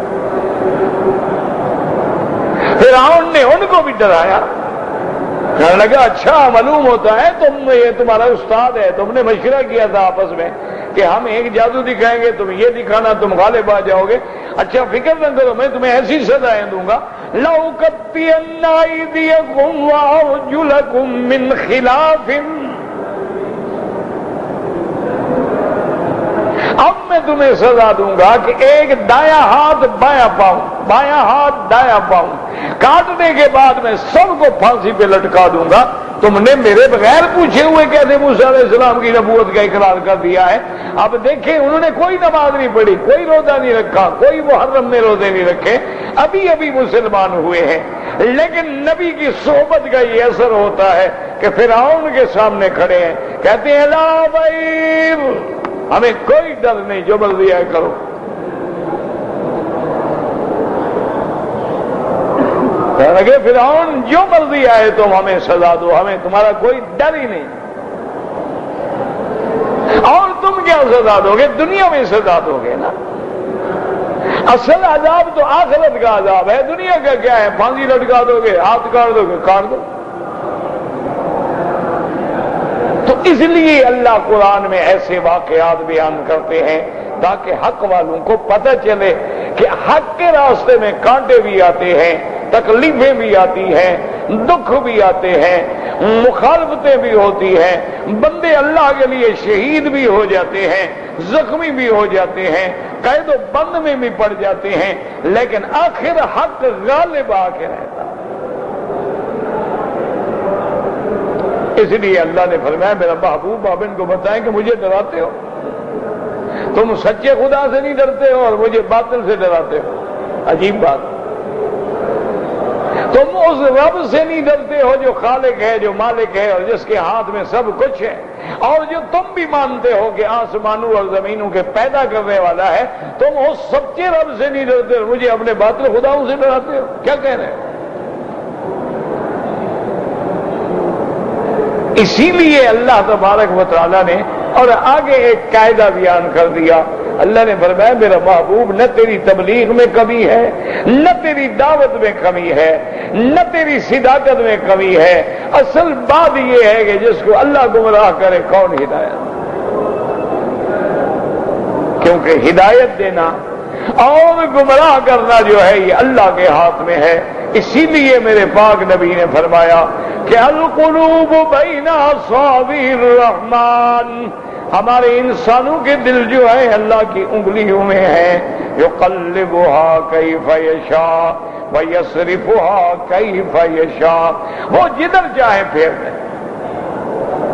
فرعون نے ان کو بھی ڈرایا، کہنے لگا اچھا معلوم ہوتا ہے یہ تمہارا استاد ہے، تم نے مشورہ کیا تھا آپس میں کہ ہم ایک جادو دکھائیں گے، تم یہ دکھانا، تم غالب آ جاؤ گے. اچھا فکر نہ کرو، میں تمہیں ایسی سزائیں دوں گا. لَأُقَطِّعَنَّ أَيْدِيَكُمْ وَأَرْجُلَكُمْ مِنْ خِلَافٍ. اب میں تمہیں سزا دوں گا کہ ایک دایاں ہاتھ بایاں پاؤں، بایاں ہاتھ دایاں پاؤں کاٹنے کے بعد میں سب کو پھانسی پہ لٹکا دوں گا. تم نے میرے بغیر پوچھے ہوئے کیسے موسیٰ علیہ السلام کی نبوت کا اقرار کر دیا ہے؟ اب دیکھیں انہوں نے کوئی نماز نہیں پڑھی، کوئی روزہ نہیں رکھا، کوئی محرم میں روزے نہیں رکھے، ابھی مسلمان ہوئے ہیں، لیکن نبی کی صحبت کا یہ اثر ہوتا ہے کہ فرعون کے سامنے کھڑے ہیں، کہتے ہیں لا بیر، ہمیں کوئی ڈر نہیں، جو مرضی ہے کرو. کہنے لگے فرعون جو مرضی آئے تم ہمیں سزا دو، ہمیں تمہارا کوئی ڈر ہی نہیں. اور تم کیا سزا دو گے؟ دنیا میں سزا دو گے نا. اصل عذاب تو آخرت کا عذاب ہے، دنیا کا کیا ہے؟ پھانسی لٹکا دو گے، ہاتھ کاٹ دو گے، کاٹ دو. تو اس لیے اللہ قرآن میں ایسے واقعات بیان کرتے ہیں تاکہ حق والوں کو پتہ چلے کہ حق کے راستے میں کانٹے بھی آتے ہیں، تکلیفیں بھی آتی ہیں، دکھ بھی آتے ہیں، مخالفتیں بھی ہوتی ہیں، بندے اللہ کے لیے شہید بھی ہو جاتے ہیں، زخمی بھی ہو جاتے ہیں، قید و بند میں بھی پڑ جاتے ہیں، لیکن آخر حق غالب آ کے رہتا. اس لیے اللہ نے فرمایا میرا محبوب آپ ان کو بتائیں کہ مجھے ڈراتے ہو، تم سچے خدا سے نہیں ڈرتے ہو اور مجھے باطل سے ڈراتے ہو. عجیب بات، تم اس رب سے نہیں ڈرتے ہو جو خالق ہے، جو مالک ہے اور جس کے ہاتھ میں سب کچھ ہے، اور جو تم بھی مانتے ہو کہ آسمانوں اور زمینوں کے پیدا کرنے والا ہے. تم اس سچے رب سے نہیں ڈرتے ہو، مجھے اپنے باطل خداؤں سے ڈراتے ہو. کیا کہہ رہے ہیں؟ اسی لیے اللہ تبارک و تعالیٰ نے اور آگے ایک قاعدہ بیان کر دیا. اللہ نے فرمایا میرا محبوب نہ تیری تبلیغ میں کمی ہے، نہ تیری دعوت میں کمی ہے، نہ تیری صداقت میں کمی ہے. اصل بات یہ ہے کہ جس کو اللہ گمراہ کرے کون ہدایت، کیونکہ ہدایت دینا اور گمراہ کرنا جو ہے یہ اللہ کے ہاتھ میں ہے. اسی لیے میرے پاک نبی نے فرمایا کہ القلوب بین اصابع الرحمن، ہمارے انسانوں کے دل جو ہے اللہ کی انگلیوں میں ہیں. یقلبها کیف یشاء ویصرفها کیف یشاء، وہ جدھر چاہے پھیر دیں،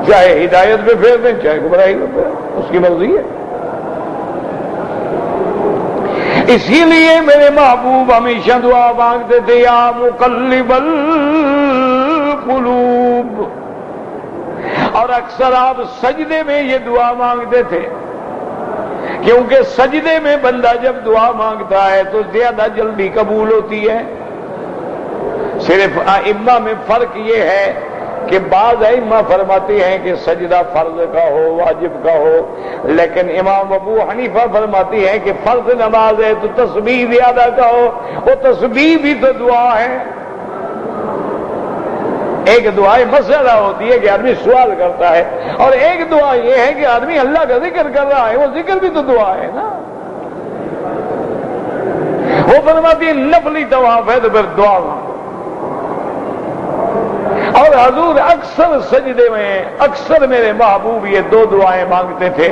چاہے ہدایت پہ پھیر دیں چاہے گمراہی پہ پھیر دیں، اس کی مرضی ہے. اسی لیے میرے محبوب ہمیشہ دعا مانگتے تھے یا مقلب القلوب، اور اکثر آپ سجدے میں یہ دعا مانگتے تھے، کیونکہ سجدے میں بندہ جب دعا مانگتا ہے تو زیادہ جلدی قبول ہوتی ہے. صرف ائمہ میں فرق یہ ہے کہ بعض ائمہ فرماتے ہیں کہ سجدہ فرض کا ہو واجب کا ہو، لیکن امام ابو حنیفہ فرماتے ہیں کہ فرض نماز ہے تو تسبیح زیادہ کا ہو، وہ تسبیح بھی تو دعا ہے۔ ایک دعائیں مسئلہ ہوتی ہے کہ آدمی سوال کرتا ہے، اور ایک دعا یہ ہے کہ آدمی اللہ کا ذکر کر رہا ہے، وہ ذکر بھی تو دعا ہے نا۔ وہ فرماتی ہے نفلی طواف ہے تو پھر دعا مانگو۔ اور حضور اکثر سجدے میں اکثر میرے محبوب یہ دو دعائیں مانگتے تھے،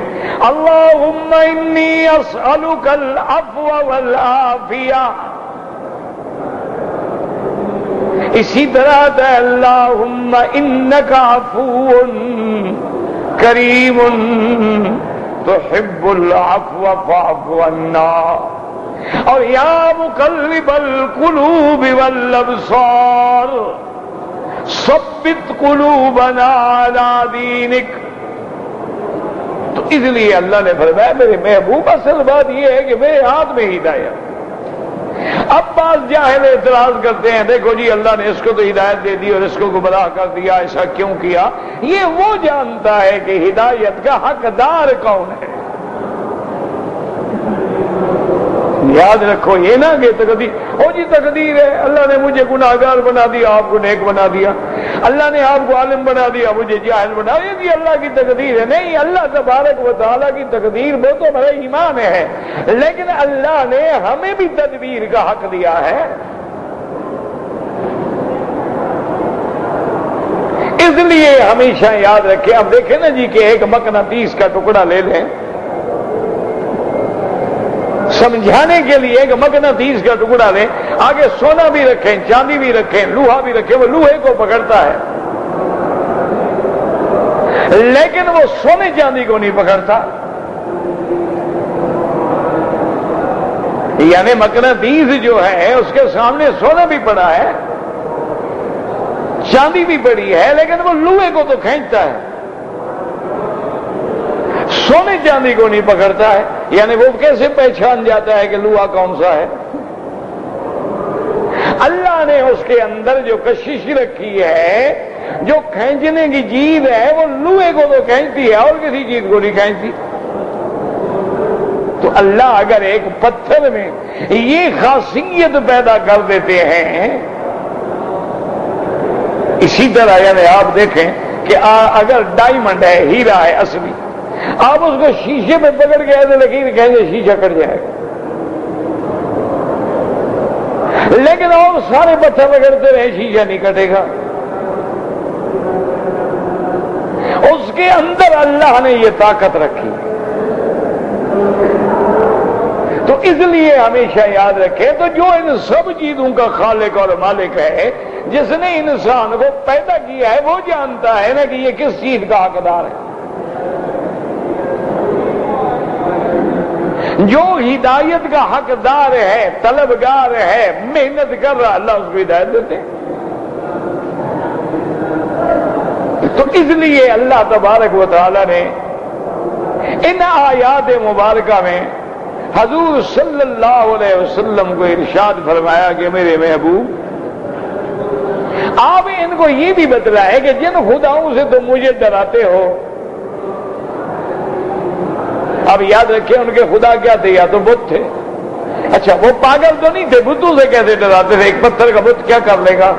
اللہم انی اسألک العفو والعافیہ، اسی طرح ہے اللہم انک عفو کریم تحب العفو فاعف عنا، اور یا مقلب القلوب والابصار ثبت قلوبنا علی دینک۔ تو اس لیے اللہ نے فرمایا میرے محبوب اصل بات یہ ہے کہ میرے ہاتھ میں ہدایت۔ اب بعض جاہل اعتراض کرتے ہیں دیکھو جی اللہ نے اس کو تو ہدایت دے دی اور اس کو گمراہ کر دیا، ایسا کیوں کیا؟ یہ وہ جانتا ہے کہ ہدایت کا حقدار کون ہے۔ یاد رکھو یہ نہ کہ تقدیر ہو جی تقدیر ہے، اللہ نے مجھے گناہگار بنا دیا آپ کو نیک بنا دیا، اللہ نے آپ کو عالم بنا دیا مجھے جاہل بنا دیا، یہ اللہ کی تقدیر ہے۔ نہیں، اللہ تبارک و تعالیٰ کی تقدیر وہ تو ہمارا ایمان ہے، لیکن اللہ نے ہمیں بھی تدبیر کا حق دیا ہے۔ اس لیے ہمیشہ یاد رکھیں، اب دیکھیں نا جی کہ ایک مقناطیس کا ٹکڑا لے لیں، سمجھانے کے لیے ایک مقناطیس کا ٹکڑا لیں، آگے سونا بھی رکھیں، چاندی بھی رکھیں، لوہا بھی رکھیں، وہ لوہے کو پکڑتا ہے لیکن وہ سونے چاندی کو نہیں پکڑتا۔ یعنی مقناطیس جو ہے اس کے سامنے سونا بھی پڑا ہے، چاندی بھی پڑی ہے، لیکن وہ لوہے کو تو کھینچتا ہے، سونے چاندی کو نہیں پکڑتا ہے۔ یعنی وہ کیسے پہچان جاتا ہے کہ لوہا کون سا ہے؟ اللہ نے اس کے اندر جو کشش رکھی ہے، جو کھینچنے کی چیز ہے، وہ لوہے کو تو کھینچتی ہے اور کسی چیز کو نہیں کھینچتی۔ تو اللہ اگر ایک پتھر میں یہ خاصیت پیدا کر دیتے ہیں، اسی طرح یعنی آپ دیکھیں کہ اگر ڈائمنڈ ہے، ہیرا ہے اصلی، آپ اس کو شیشے میں پکڑ کے ایسے لکیر کہیں گے شیشہ کٹ جائے گا، لیکن اور سارے پتھر رگڑتے رہے شیشہ نہیں کٹے گا۔ اس کے اندر اللہ نے یہ طاقت رکھی، تو اس لیے ہمیشہ یاد رکھیں، تو جو ان سب چیزوں کا خالق اور مالک ہے، جس نے انسان کو پیدا کیا ہے، وہ جانتا ہے نا کہ یہ کس چیز کا حقدار ہے۔ جو ہدایت کا حقدار ہے، طلبگار ہے، محنت کر رہا، اللہ اس کو ہدایت دیتے ہیں۔ تو اس لیے اللہ تبارک و تعالی نے ان آیات مبارکہ میں حضور صلی اللہ علیہ وسلم کو ارشاد فرمایا کہ میرے محبوب آپ ان کو یہ بھی بتلائے کہ جن خداؤں سے تم مجھے ڈراتے ہو، اب یاد رکھیں ان کے خدا کیا تھے، یا تو بت تھے۔ اچھا وہ پاگل تو نہیں تھے، بتوں سے کیسے ڈراتے تھے؟ ایک پتھر کا بت کیا کر لے گا؟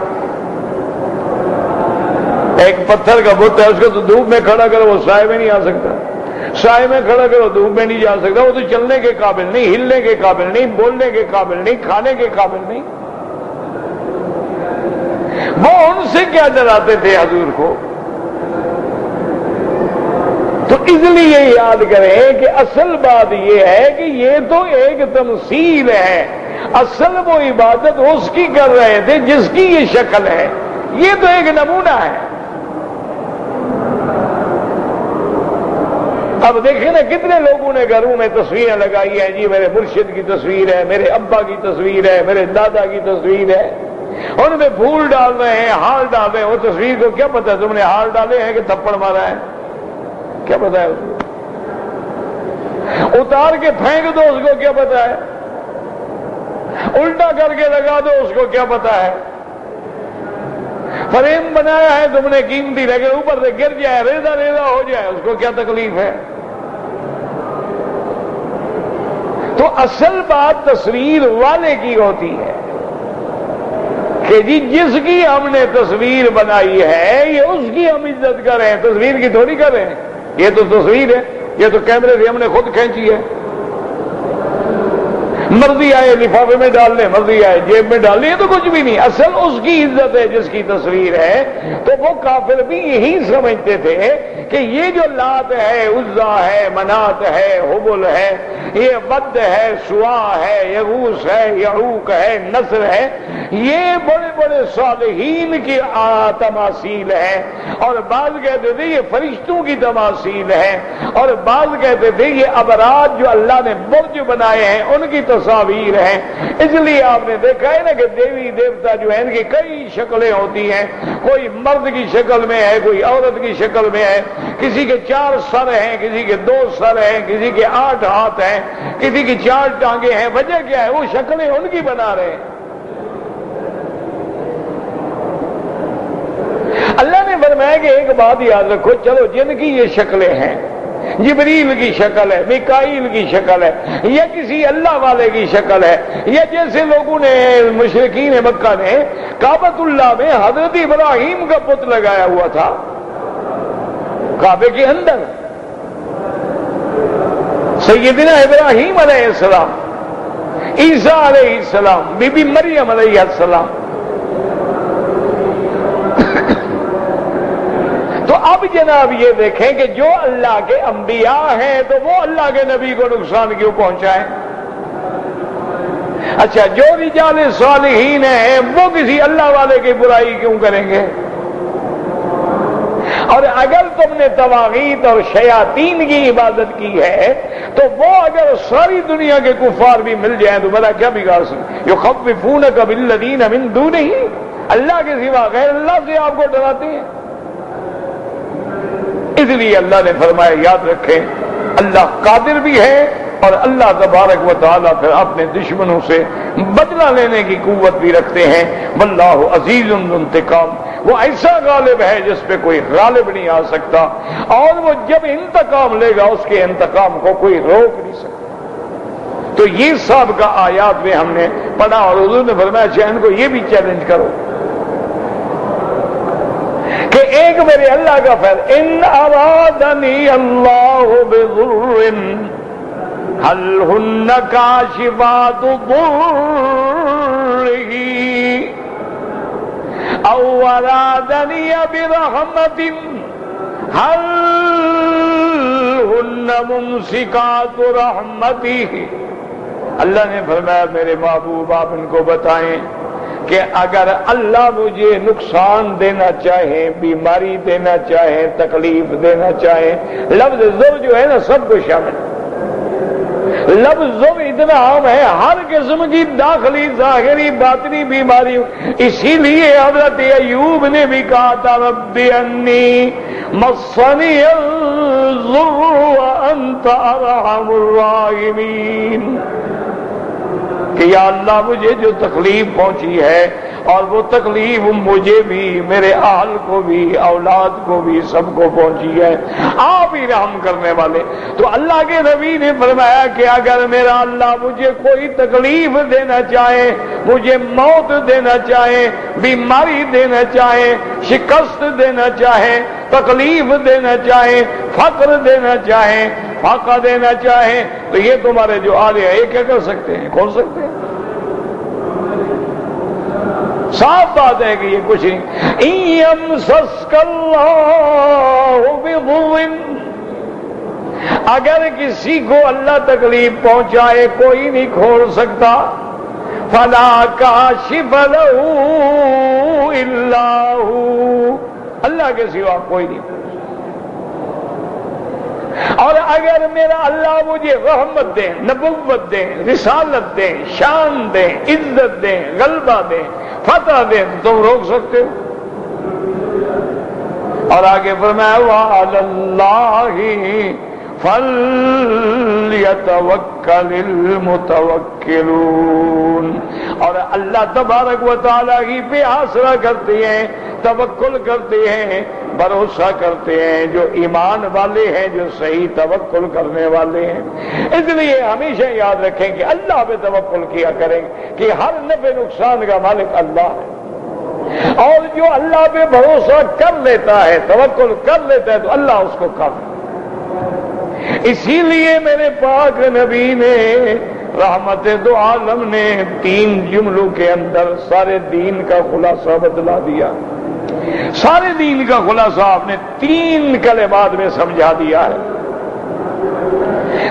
ایک پتھر کا بت ہے، اس کو تو دھوپ میں کھڑا کرو وہ سائے میں نہیں آ سکتا، سائے میں کھڑا کرو دھوپ میں نہیں جا سکتا، وہ تو چلنے کے قابل نہیں، ہلنے کے قابل نہیں، بولنے کے قابل نہیں، کھانے کے قابل نہیں۔ وہ ان سے کیا ڈراتے تھے حضور کو؟ تو اس لیے یاد کریں کہ اصل بات یہ ہے کہ یہ تو ایک تمثیل ہے، اصل وہ عبادت اس کی کر رہے تھے جس کی یہ شکل ہے، یہ تو ایک نمونہ ہے۔ اب دیکھیں نا کتنے لوگوں نے گھروں میں تصویریں لگائی ہیں، جی میرے مرشد کی تصویر ہے، میرے ابا کی تصویر ہے، میرے دادا کی تصویر ہے، ان میں پھول ڈال رہے ہیں، ہار ڈال رہے ہیں۔ وہ تصویر کو کیا پتا تم نے ہار ڈالے ہیں کہ تھپڑ مارا ہے؟ کیا پتا ہے اس کو؟ اتار کے پھینک دو اس کو کیا پتا ہے؟ الٹا کر کے لگا دو اس کو کیا پتا ہے؟ فریم بنایا ہے تم نے قیمتی، لیکن اوپر سے گر جائے، ریزہ ریزہ ہو جائے، اس کو کیا تکلیف ہے؟ تو اصل بات تصویر والے کی ہوتی ہے کہ جی جس کی ہم نے تصویر بنائی ہے یہ اس کی ہم عزت کریں، تصویر کی تھوڑی کریں، یہ تو تصویر ہے، یہ تو کیمرے سے ہم نے خود کھینچی ہے، مرضی آئے لفافے میں ڈال لیں، مرضی آئے جیب میں ڈال لیں، تو کچھ بھی نہیں، اصل اس کی عزت ہے جس کی تصویر ہے۔ تو وہ کافر بھی یہی سمجھتے تھے کہ یہ جو لات ہے، عزا ہے، منات ہے، حبل ہے، یہ ود ہے، سوا ہے، یغوث ہے، یعوق ہے، نصر ہے، یہ بڑے بڑے صالحین کی تماثیل ہے، اور بعض کہتے تھے یہ فرشتوں کی تماثیل ہے، اور بعض کہتے تھے یہ ابراج جو اللہ نے برج بنائے ہیں ان کی تصاویر ہیں۔ اس لیے آپ نے دیکھا ہے نا کہ دیوی دیوتا جو ہیں ان کی کئی شکلیں ہوتی ہیں، کوئی مرد کی شکل میں ہے، کوئی عورت کی شکل میں ہے، کسی کے 4 سر ہیں، کسی کے 2 سر ہیں، کسی کے 8 ہاتھ ہیں، کسی کی 4 ٹانگیں ہیں، وجہ کیا ہے؟ وہ شکلیں ان کی بنا رہے ہیں۔ اللہ نے فرمایا کہ ایک بات یاد رکھو، چلو جن کی یہ شکلیں ہیں، جبریل کی شکل ہے، میکائیل کی شکل ہے، یا کسی اللہ والے کی شکل ہے، یا جیسے لوگوں نے مشرکین مکہ نے کعبۃ اللہ میں حضرت ابراہیم کا بت لگایا ہوا تھا کعبے کے اندر، سیدنا ابراہیم علیہ السلام، عیسیٰ علیہ السلام، بی بی مریم علیہ السلام۔ تو اب جناب یہ دیکھیں کہ جو اللہ کے انبیاء ہیں تو وہ اللہ کے نبی کو نقصان کیوں پہنچائیں؟ اچھا جو رجال صالحین ہیں وہ کسی اللہ والے کی برائی کیوں کریں گے؟ اور اگر تم نے طواغیت اور شیاطین کی عبادت کی ہے تو وہ اگر ساری دنیا کے کفار بھی مل جائیں تو بڑا کیا بگاڑ سکتے؟ یخوفونک بالذین من دونہ، اللہ کے سوا غیر اللہ سے آپ کو ڈراتے ہیں۔ اس لیے اللہ نے فرمایا یاد رکھیں اللہ قادر بھی ہے، اور اللہ تبارک و تعالیٰ پھر اپنے دشمنوں سے بدلہ لینے کی قوت بھی رکھتے ہیں۔ واللہ عزیز ذو انتقام، وہ ایسا غالب ہے جس پہ کوئی غالب نہیں آ سکتا، اور وہ جب انتقام لے گا اس کے انتقام کو کوئی روک نہیں سکتا۔ تو یہ سابقہ آیات میں ہم نے پڑھا، اور حضور نے فرمایا چین کو یہ بھی چیلنج کرو کہ ایک میرے اللہ کا فعل، ان ارادنی اللہ بضر هل هن كاشفات ضره او ارادنی برحمت هل هن ممسکات رحمته۔ اللہ نے فرمایا میرے محبوب آپ ان کو بتائیں کہ اگر اللہ مجھے نقصان دینا چاہے، بیماری دینا چاہے، تکلیف دینا چاہے، لفظ ضر جو ہے نا سب کو شامل ہے، لفظ ضر اتنا عام ہے، ہر قسم کی داخلی ظاہری باطنی بیماری۔ اسی لیے حضرت ایوب نے بھی کہا تھا رب انی مسنی الضر وانت ارحم الراحمین، کہ یا اللہ مجھے جو تکلیف پہنچی ہے، اور وہ تکلیف مجھے بھی، میرے اہل کو بھی، اولاد کو بھی، سب کو پہنچی ہے، آپ ہی رحم کرنے والے۔ تو اللہ کے نبی نے فرمایا کہ اگر میرا اللہ مجھے کوئی تکلیف دینا چاہے، مجھے موت دینا چاہے، بیماری دینا چاہے، شکست دینا چاہے، تکلیف دینا چاہے، فقر دینا چاہے، فاقہ دینا چاہے، تو یہ تمہارے جو آلے ہیں یہ کیا کر سکتے ہیں؟ کھول سکتے ہیں؟ صاف بات ہے کہ یہ کچھ نہیں۔ ان یمسسک اللہ بضر، اگر کسی کو اللہ تکلیف پہنچائے کوئی نہیں کھول سکتا، فلا کاشف لہ الا ہو، اللہ کے سوا کوئی نہیں۔ اور اگر میرا اللہ مجھے رحمت دے، نبوت دے، رسالت دے، شان دے، عزت دے، غلبہ دے، فتح دے، تم روک سکتے ہو؟ اور آگے فرمایا وَعَلَى اللَّهِ فَلْيَتَوَكَّلِ الْمُتَوَكِّلُونَ، اور اللہ تبارک و تعالیٰ ہی پہ آسرا کرتے ہیں توکل کرتے ہیں، بھروسہ کرتے ہیں، جو ایمان والے ہیں، جو صحیح توکل کرنے والے ہیں۔ اس لیے ہمیشہ یاد رکھیں کہ اللہ پہ توکل کیا کریں کہ ہر نفع نقصان کا مالک اللہ ہے، اور جو اللہ پہ بھروسہ کر لیتا ہے، توکل کر لیتا ہے، تو اللہ اس کو کر۔ اسی لیے میرے پاک نبی نے رحمت دو عالم نے 3 جملوں کے اندر سارے دین کا خلاصہ بتلا دیا۔ سارے دین کا خلاصہ آپ نے 3 کلمات میں سمجھا دیا ہے۔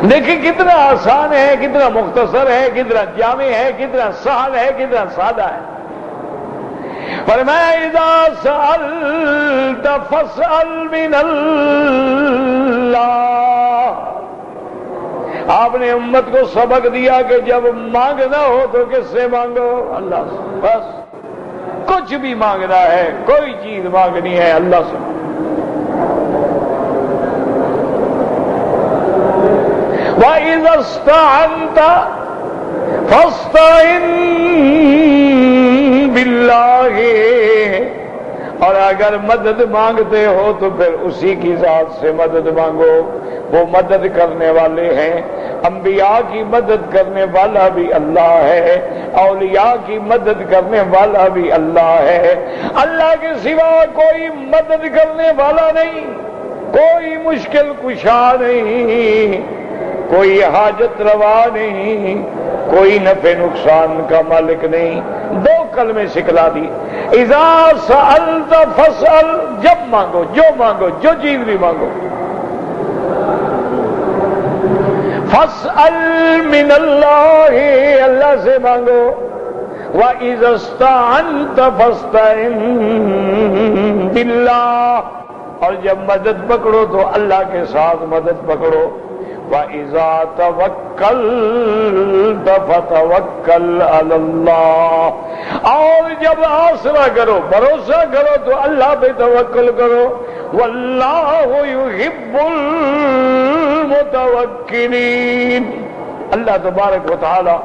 دیکھیں کتنا آسان ہے، کتنا مختصر ہے، کتنا جامع ہے، کتنا سہل ہے، کتنا سادہ ہے۔ فرمایا اذا سألت فاسأل من اللہ۔ آپ نے امت کو سبق دیا کہ جب مانگنا ہو تو کس سے مانگو؟ اللہ سے۔ بس کچھ بھی مانگنا ہے، کوئی چیز مانگنی ہے، اللہ سے۔ وَإِذَا اسْتَعَنْتَ فَاسْتَعِنْ بِاللَّهِ، اور اگر مدد مانگتے ہو تو پھر اسی کی ذات سے مدد مانگو، وہ مدد کرنے والے ہیں۔ انبیاء کی مدد کرنے والا بھی اللہ ہے، اولیاء کی مدد کرنے والا بھی اللہ ہے۔ اللہ کے سوا کوئی مدد کرنے والا نہیں، کوئی مشکل کشا نہیں، کوئی حاجت روا نہیں، کوئی نفع نقصان کا مالک نہیں۔ 2 کلمے سکھلا دی، اذا سألت فاسأل، جب مانگو، جو مانگو، جو چیز بھی مانگو۔ فاسأل من اللہ، اللہ سے مانگو۔ وَإِذَا اسْتَعَنْتَ فَاسْتَعِنْ بِاللَّهِ، اور جب مدد پکڑو تو اللہ کے ساتھ مدد پکڑو۔ وَإِذَا تَوَكَّلْتَ فَتَوَكَّلْ عَلَى اللَّهِ، اور جب آسرا کرو، بھروسہ کرو تو اللہ پہ توکل کرو۔ وَاللَّهُ يُحِبُّ الْمُتَوَكِّلِينَ، اللہ تبارک و تعالی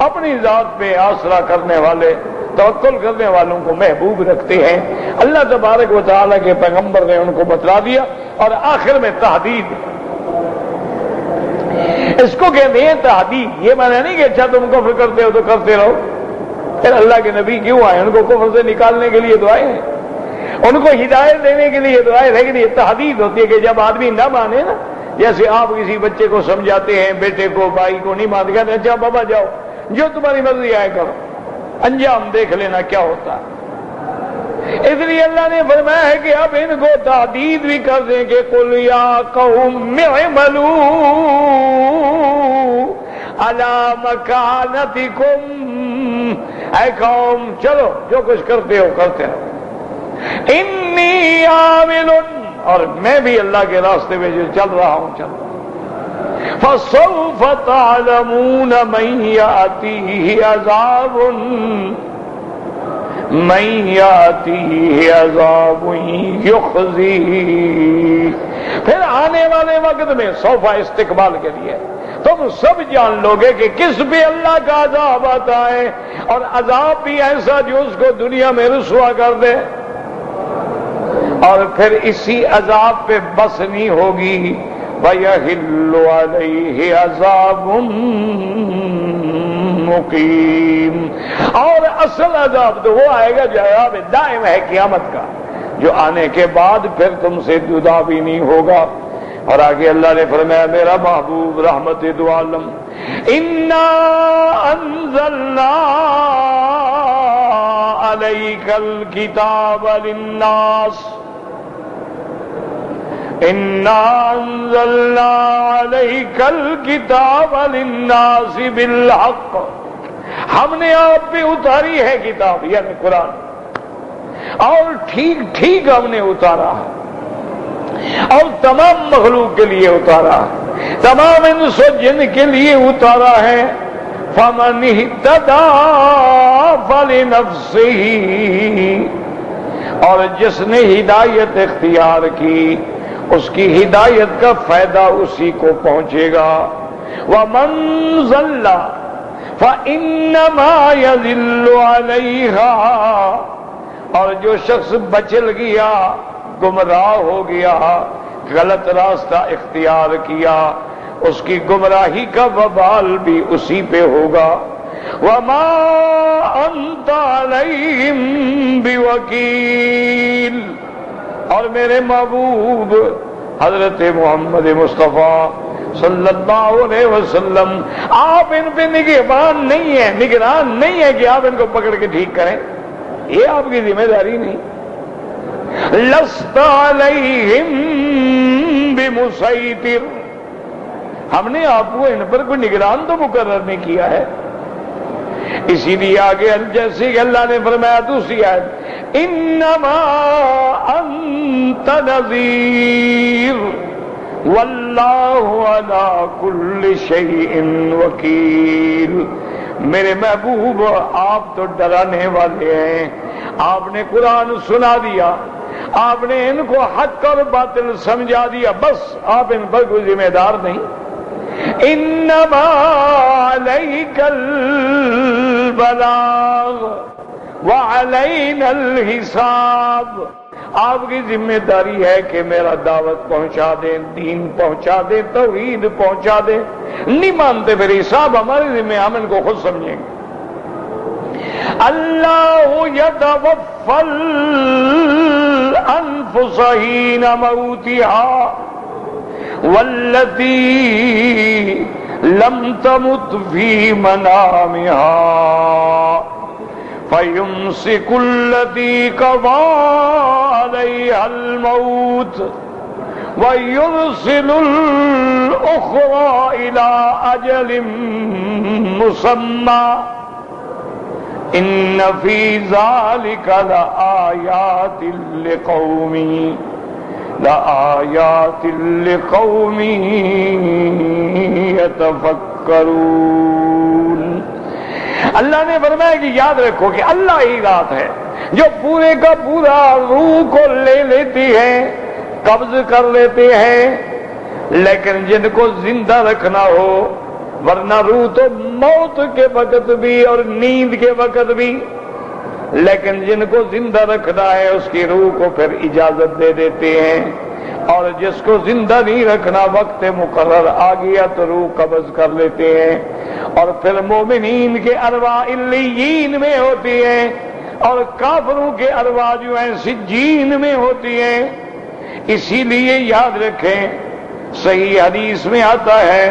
اپنی ذات پہ آسرا کرنے والے، توکل کرنے والوں کو محبوب رکھتے ہیں۔ اللہ تبارک و تعالی کے پیغمبر نے ان کو بتلا دیا، اور آخر میں تحدید۔ اس کو کہتے ہیں تحدید۔ یہ معنی نہیں کہ اچھا تم کفر کرتے ہو تو کرتے رہو، پھر اللہ کے نبی کیوں آئے؟ ان کو کفر سے نکالنے کے لیے تو آئے ہیں، ان کو ہدایت دینے کے لیے تو آئے، لیکن یہ تحدید ہوتی ہے کہ جب آدمی نہ مانے نا، جیسے آپ کسی بچے کو سمجھاتے ہیں، بیٹے کو، بھائی کو نہیں مان کہتے اچھا بابا جاؤ، جو تمہاری مرضی آئے کرو، انجام دیکھ لینا کیا ہوتا ہے۔ اس لیے اللہ نے فرمایا ہے کہ اب ان کو تحدید بھی کر دیں کہ قُلْ يَا قَوْمِ اعْمَلُوا عَلَى مَكَانَتِكُمْ، اے قوم چلو جو کچھ کرتے ہو کرتے رہو، اِنِّي عَامِلٌ، اور میں بھی اللہ کے راستے میں جو چل رہا ہوں چل رہا ہوں۔ فَسَوْفَ تَعْلَمُونَ مَن يَأْتِيهِ عَذَابٌ يُخْزِيهِ، پھر آنے والے وقت میں صوفہ استقبال کے لیے تم سب جان لوگے کہ کس پہ اللہ کا عذاب آتا ہے، اور عذاب بھی ایسا جو اس کو دنیا میں رسوا کر دے، اور پھر اسی عذاب پہ بس نہیں ہوگی۔ وَيَحِلُّ عَلَيْهِ عَذَابٌ مُقِيمٌ، اور اصل عذاب تو وہ آئے گا جو عذاب دائم ہے قیامت کا، جو آنے کے بعد پھر تم سے جدا بھی نہیں ہوگا۔ اور آگے اللہ نے فرمایا میرا محبوب رحمت دو عالم، اِنَّا أَنزَلْنَا عَلَيْكَ الْكِتَابَ لِلنَّاسِ، اِنَّا أَنزَلْنَا عَلَيْكَ الْكِتَابَ لِلنَّاسِ بِالْحَقِّ، ہم نے آپ پہ اتاری ہے کتاب یعنی قرآن، اور ٹھیک ٹھیک ہم نے اتارا ہے، اور تمام مخلوق کے لیے اتارا ہے، تمام انس و جن کے لیے اتارا ہے۔ فَمَنِ اهْتَدَىٰ فَلِنَفْسِهِ، اور جس نے ہدایت اختیار کی اس کی ہدایت کا فائدہ اسی کو پہنچے گا۔ وَمَن ضَلَّ فَإِنَّمَا يَضِلُّ عَلَيْهَا، اور جو شخص بچل گیا، گمراہ ہو گیا، غلط راستہ اختیار کیا، اس کی گمراہی کا وبال بھی اسی پہ ہوگا۔ وَمَا أَنْتَ عَلَيْهِمْ بِوَكِيلٍ۔ اور میرے محبوب حضرت محمد مصطفیٰ صلی اللہ علیہ وسلم، آپ ان پہ نگہبان نہیں ہیں، نگران نہیں ہے کہ آپ ان کو پکڑ کے ٹھیک کریں، یہ آپ کی ذمہ داری نہیں۔ لست علیہم بمسیطر، ہم نے آپ کو ان پر کوئی نگران تو مقرر نہیں کیا ہے۔ اسی لیے آگے جیسے کہ اللہ نے فرمایا دوسری آیت، انما انت نذیر واللہ علی کل شیء وکیل۔ میرے محبوب آپ تو ڈرانے والے ہیں، آپ نے قرآن سنا دیا، آپ نے ان کو حق اور باطل سمجھا دیا، بس آپ ان پر کوئی ذمہ دار نہیں۔ انما علیک البلاغ وعلینا الحساب، آپ کی ذمہ داری ہے کہ میرا دعوت پہنچا دیں، دین پہنچا دیں، توحید پہنچا دیں، نہیں مانتے پھر حساب ہمارے ذمہ، ہم ان کو خود سمجھیں گے۔ اللہ یتوفی الانفس حین موتها والتی لم تمت فی منامها فَيُمْسِكُ الَّتِي قَضَىٰ عَلَيْهَا الْمَوْتَ وَيُرْسِلُ الْأُخْرَىٰ إِلَىٰ أَجَلٍ مُّسَمًّى إِنَّ فِي ذَلِكَ لَآيَاتٍ لِقَوْمٍ يَتَفَكَّرُونَ۔ اللہ نے فرمایا کہ یاد رکھو کہ اللہ ہی ذات ہے جو پورے کا پورا روح کو لے لیتی ہے، قبض کر لیتے ہیں، لیکن جن کو زندہ رکھنا ہو، ورنہ روح تو موت کے وقت بھی اور نیند کے وقت بھی، لیکن جن کو زندہ رکھنا ہے اس کی روح کو پھر اجازت دے دیتے ہیں، اور جس کو زندہ نہیں رکھنا وقت مقرر آ گیا تو روح قبض کر لیتے ہیں، اور پھر مومنین کے ارواح علیین میں ہوتی ہیں، اور کافروں کے ارواح جو ہیں سجین میں ہوتی ہیں۔ اسی لیے یاد رکھیں، صحیح حدیث میں آتا ہے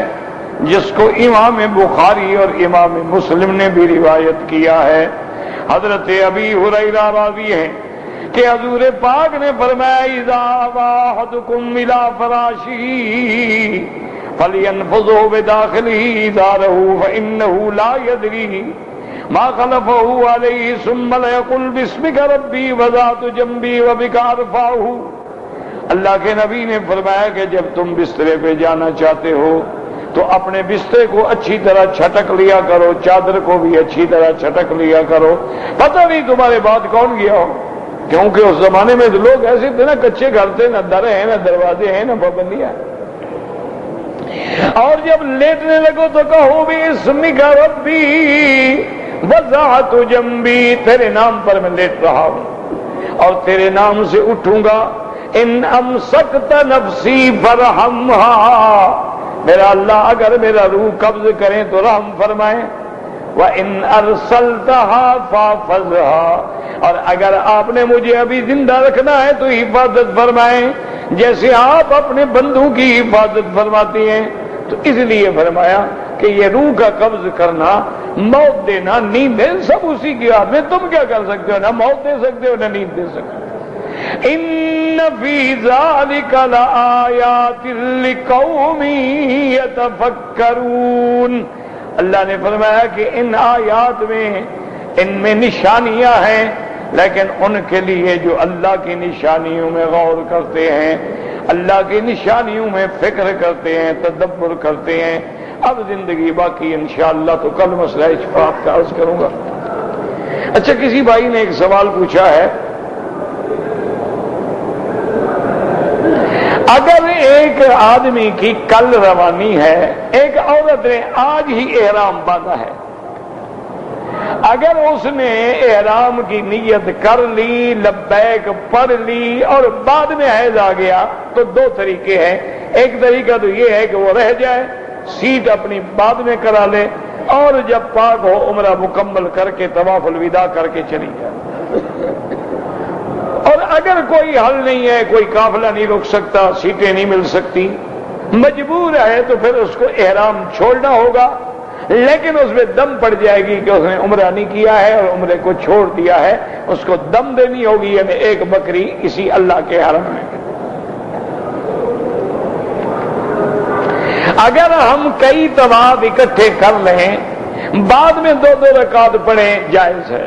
جس کو امام بخاری اور امام مسلم نے بھی روایت کیا ہے، حضرت ابی ہریرہ راوی ہیں کہ حضور پاک نے فرمایا اذا آوى احدكم الى فراشہ فلینفضه بداخلہ دارہ فانہ لا یدری ما خلفه علیہ ثم لیقل باسمک ربی وذات جنبی وبک ارفعہ۔ اللہ کے نبی نے فرمایا کہ جب تم بسترے پہ جانا چاہتے ہو تو اپنے بسترے کو اچھی طرح چھٹک لیا کرو، چادر کو بھی اچھی طرح چھٹک لیا کرو، پتہ نہیں تمہارے بعد کون گیا ہو، کیونکہ اس زمانے میں تو لوگ ایسے تھے نا، کچے گھر تھے، نہ در ہیں نہ دروازے ہیں نہ پابندیاں۔ اور جب لیٹنے لگو تو کہو بھی اسمک ربی وضعت جنبی، تیرے نام پر میں لیٹ رہا ہوں اور تیرے نام سے اٹھوں گا۔ ان امسکت نفسی فرحمہا، میرا اللہ اگر میرا روح قبض کریں تو رحم فرمائیں، وَإِنْ أَرْسَلْتَهَا فَحْفَظْهَا، اور اگر آپ نے مجھے ابھی زندہ رکھنا ہے تو حفاظت فرمائیں جیسے آپ اپنے بندوں کی حفاظت فرماتی ہیں۔ تو اس لیے فرمایا کہ یہ روح کا قبض کرنا، موت دینا، نیند دینا، سب اسی کی ہاتھ میں، تم کیا کر سکتے ہو؟ نہ موت دے سکتے ہو نہ نیند دے سکتے ہو۔ ان فی ذلک لآیات لقوم یتفکرون، اللہ نے فرمایا کہ ان آیات میں، ان میں نشانیاں ہیں، لیکن ان کے لیے جو اللہ کی نشانیوں میں غور کرتے ہیں، اللہ کی نشانیوں میں فکر کرتے ہیں، تدبر کرتے ہیں۔ اب زندگی باقی انشاءاللہ تو کل مسئلہ شفاعت کا عرض کروں گا۔ اچھا، کسی بھائی نے ایک سوال پوچھا ہے، اگر ایک آدمی کی کل روانی ہے، ایک عورت نے آج ہی احرام باندھا ہے، اگر اس نے احرام کی نیت کر لی، لبیک پڑھ لی اور بعد میں حیض آ گیا تو دو طریقے ہیں۔ ایک طریقہ تو یہ ہے کہ وہ رہ جائے، سیٹ اپنی بعد میں کرا لے، اور جب پاک ہو عمرہ مکمل کر کے طواف الوداع کر کے چلی جائے۔ اور اگر کوئی حل نہیں ہے، کوئی قافلہ نہیں رک سکتا، سیٹیں نہیں مل سکتی، مجبور ہے، تو پھر اس کو احرام چھوڑنا ہوگا، لیکن اس میں دم پڑ جائے گی کہ اس نے عمرہ نہیں کیا ہے اور عمرے کو چھوڑ دیا ہے، اس کو دم دینی ہوگی، یعنی ایک بکری کسی اللہ کے حرم میں۔ اگر ہم کئی طواف اکٹھے کر لیں، بعد میں دو دو رکعت پڑھیں، جائز ہے۔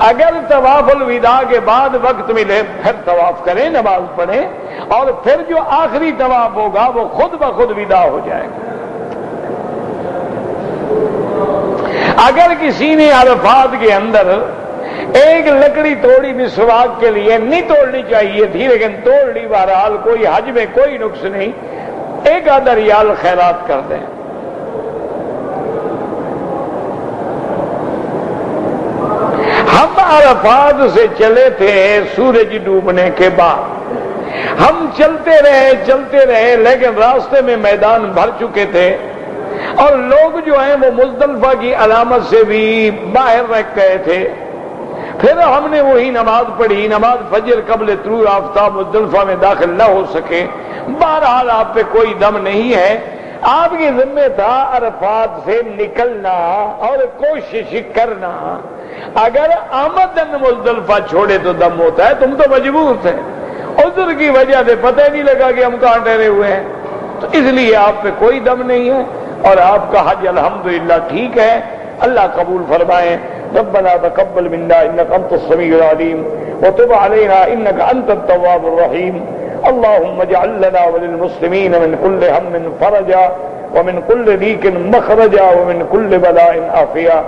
اگر طواف الوداع کے بعد وقت ملے پھر طواف کریں، نماز پڑھیں، اور پھر جو آخری طواف ہوگا وہ خود بخود وداع ہو جائے گا۔ اگر کسی نے عرفات کے اندر ایک لکڑی توڑی مسواک کے لیے، نہیں توڑنی چاہیے تھی لیکن توڑ لی، بہرحال کوئی حج میں کوئی نقص نہیں، ایک آدھا ریال خیرات کر دیں۔ ہم عرفات سے چلے تھے سورج ڈوبنے کے بعد، ہم چلتے رہے لیکن راستے میں میدان بھر چکے تھے، اور لوگ جو ہیں وہ مزدلفہ کی علامت سے بھی باہر رہ گئے تھے۔ پھر ہم نے وہی نماز پڑھی، نماز فجر قبل طلوع آفتاب مزدلفہ میں داخل نہ ہو سکے۔ بہرحال آپ پہ کوئی دم نہیں ہے، آپ کی ذمہ تھا عرفات سے نکلنا اور کوشش کرنا۔ اگر آمدن مزدلفہ چھوڑے تو دم ہوتا ہے، تم تو مجبور تھے، عذر کی وجہ سے پتہ ہی نہیں لگا کہ ہم کہاں ٹھہرے ہوئے ہیں، تو اس لیے آپ پہ کوئی دم نہیں ہے، اور آپ کا حج الحمدللہ ٹھیک ہے۔ اللہ قبول فرمائے۔ ربنا تقبل منا انك انت السميع العليم وتب علينا انك انت التواب الرحيم۔ اللهم اجعل لنا وللمسلمين من كل هم فرجا ومن كل ضيق مخرجا ومن كل بلاء عافيا۔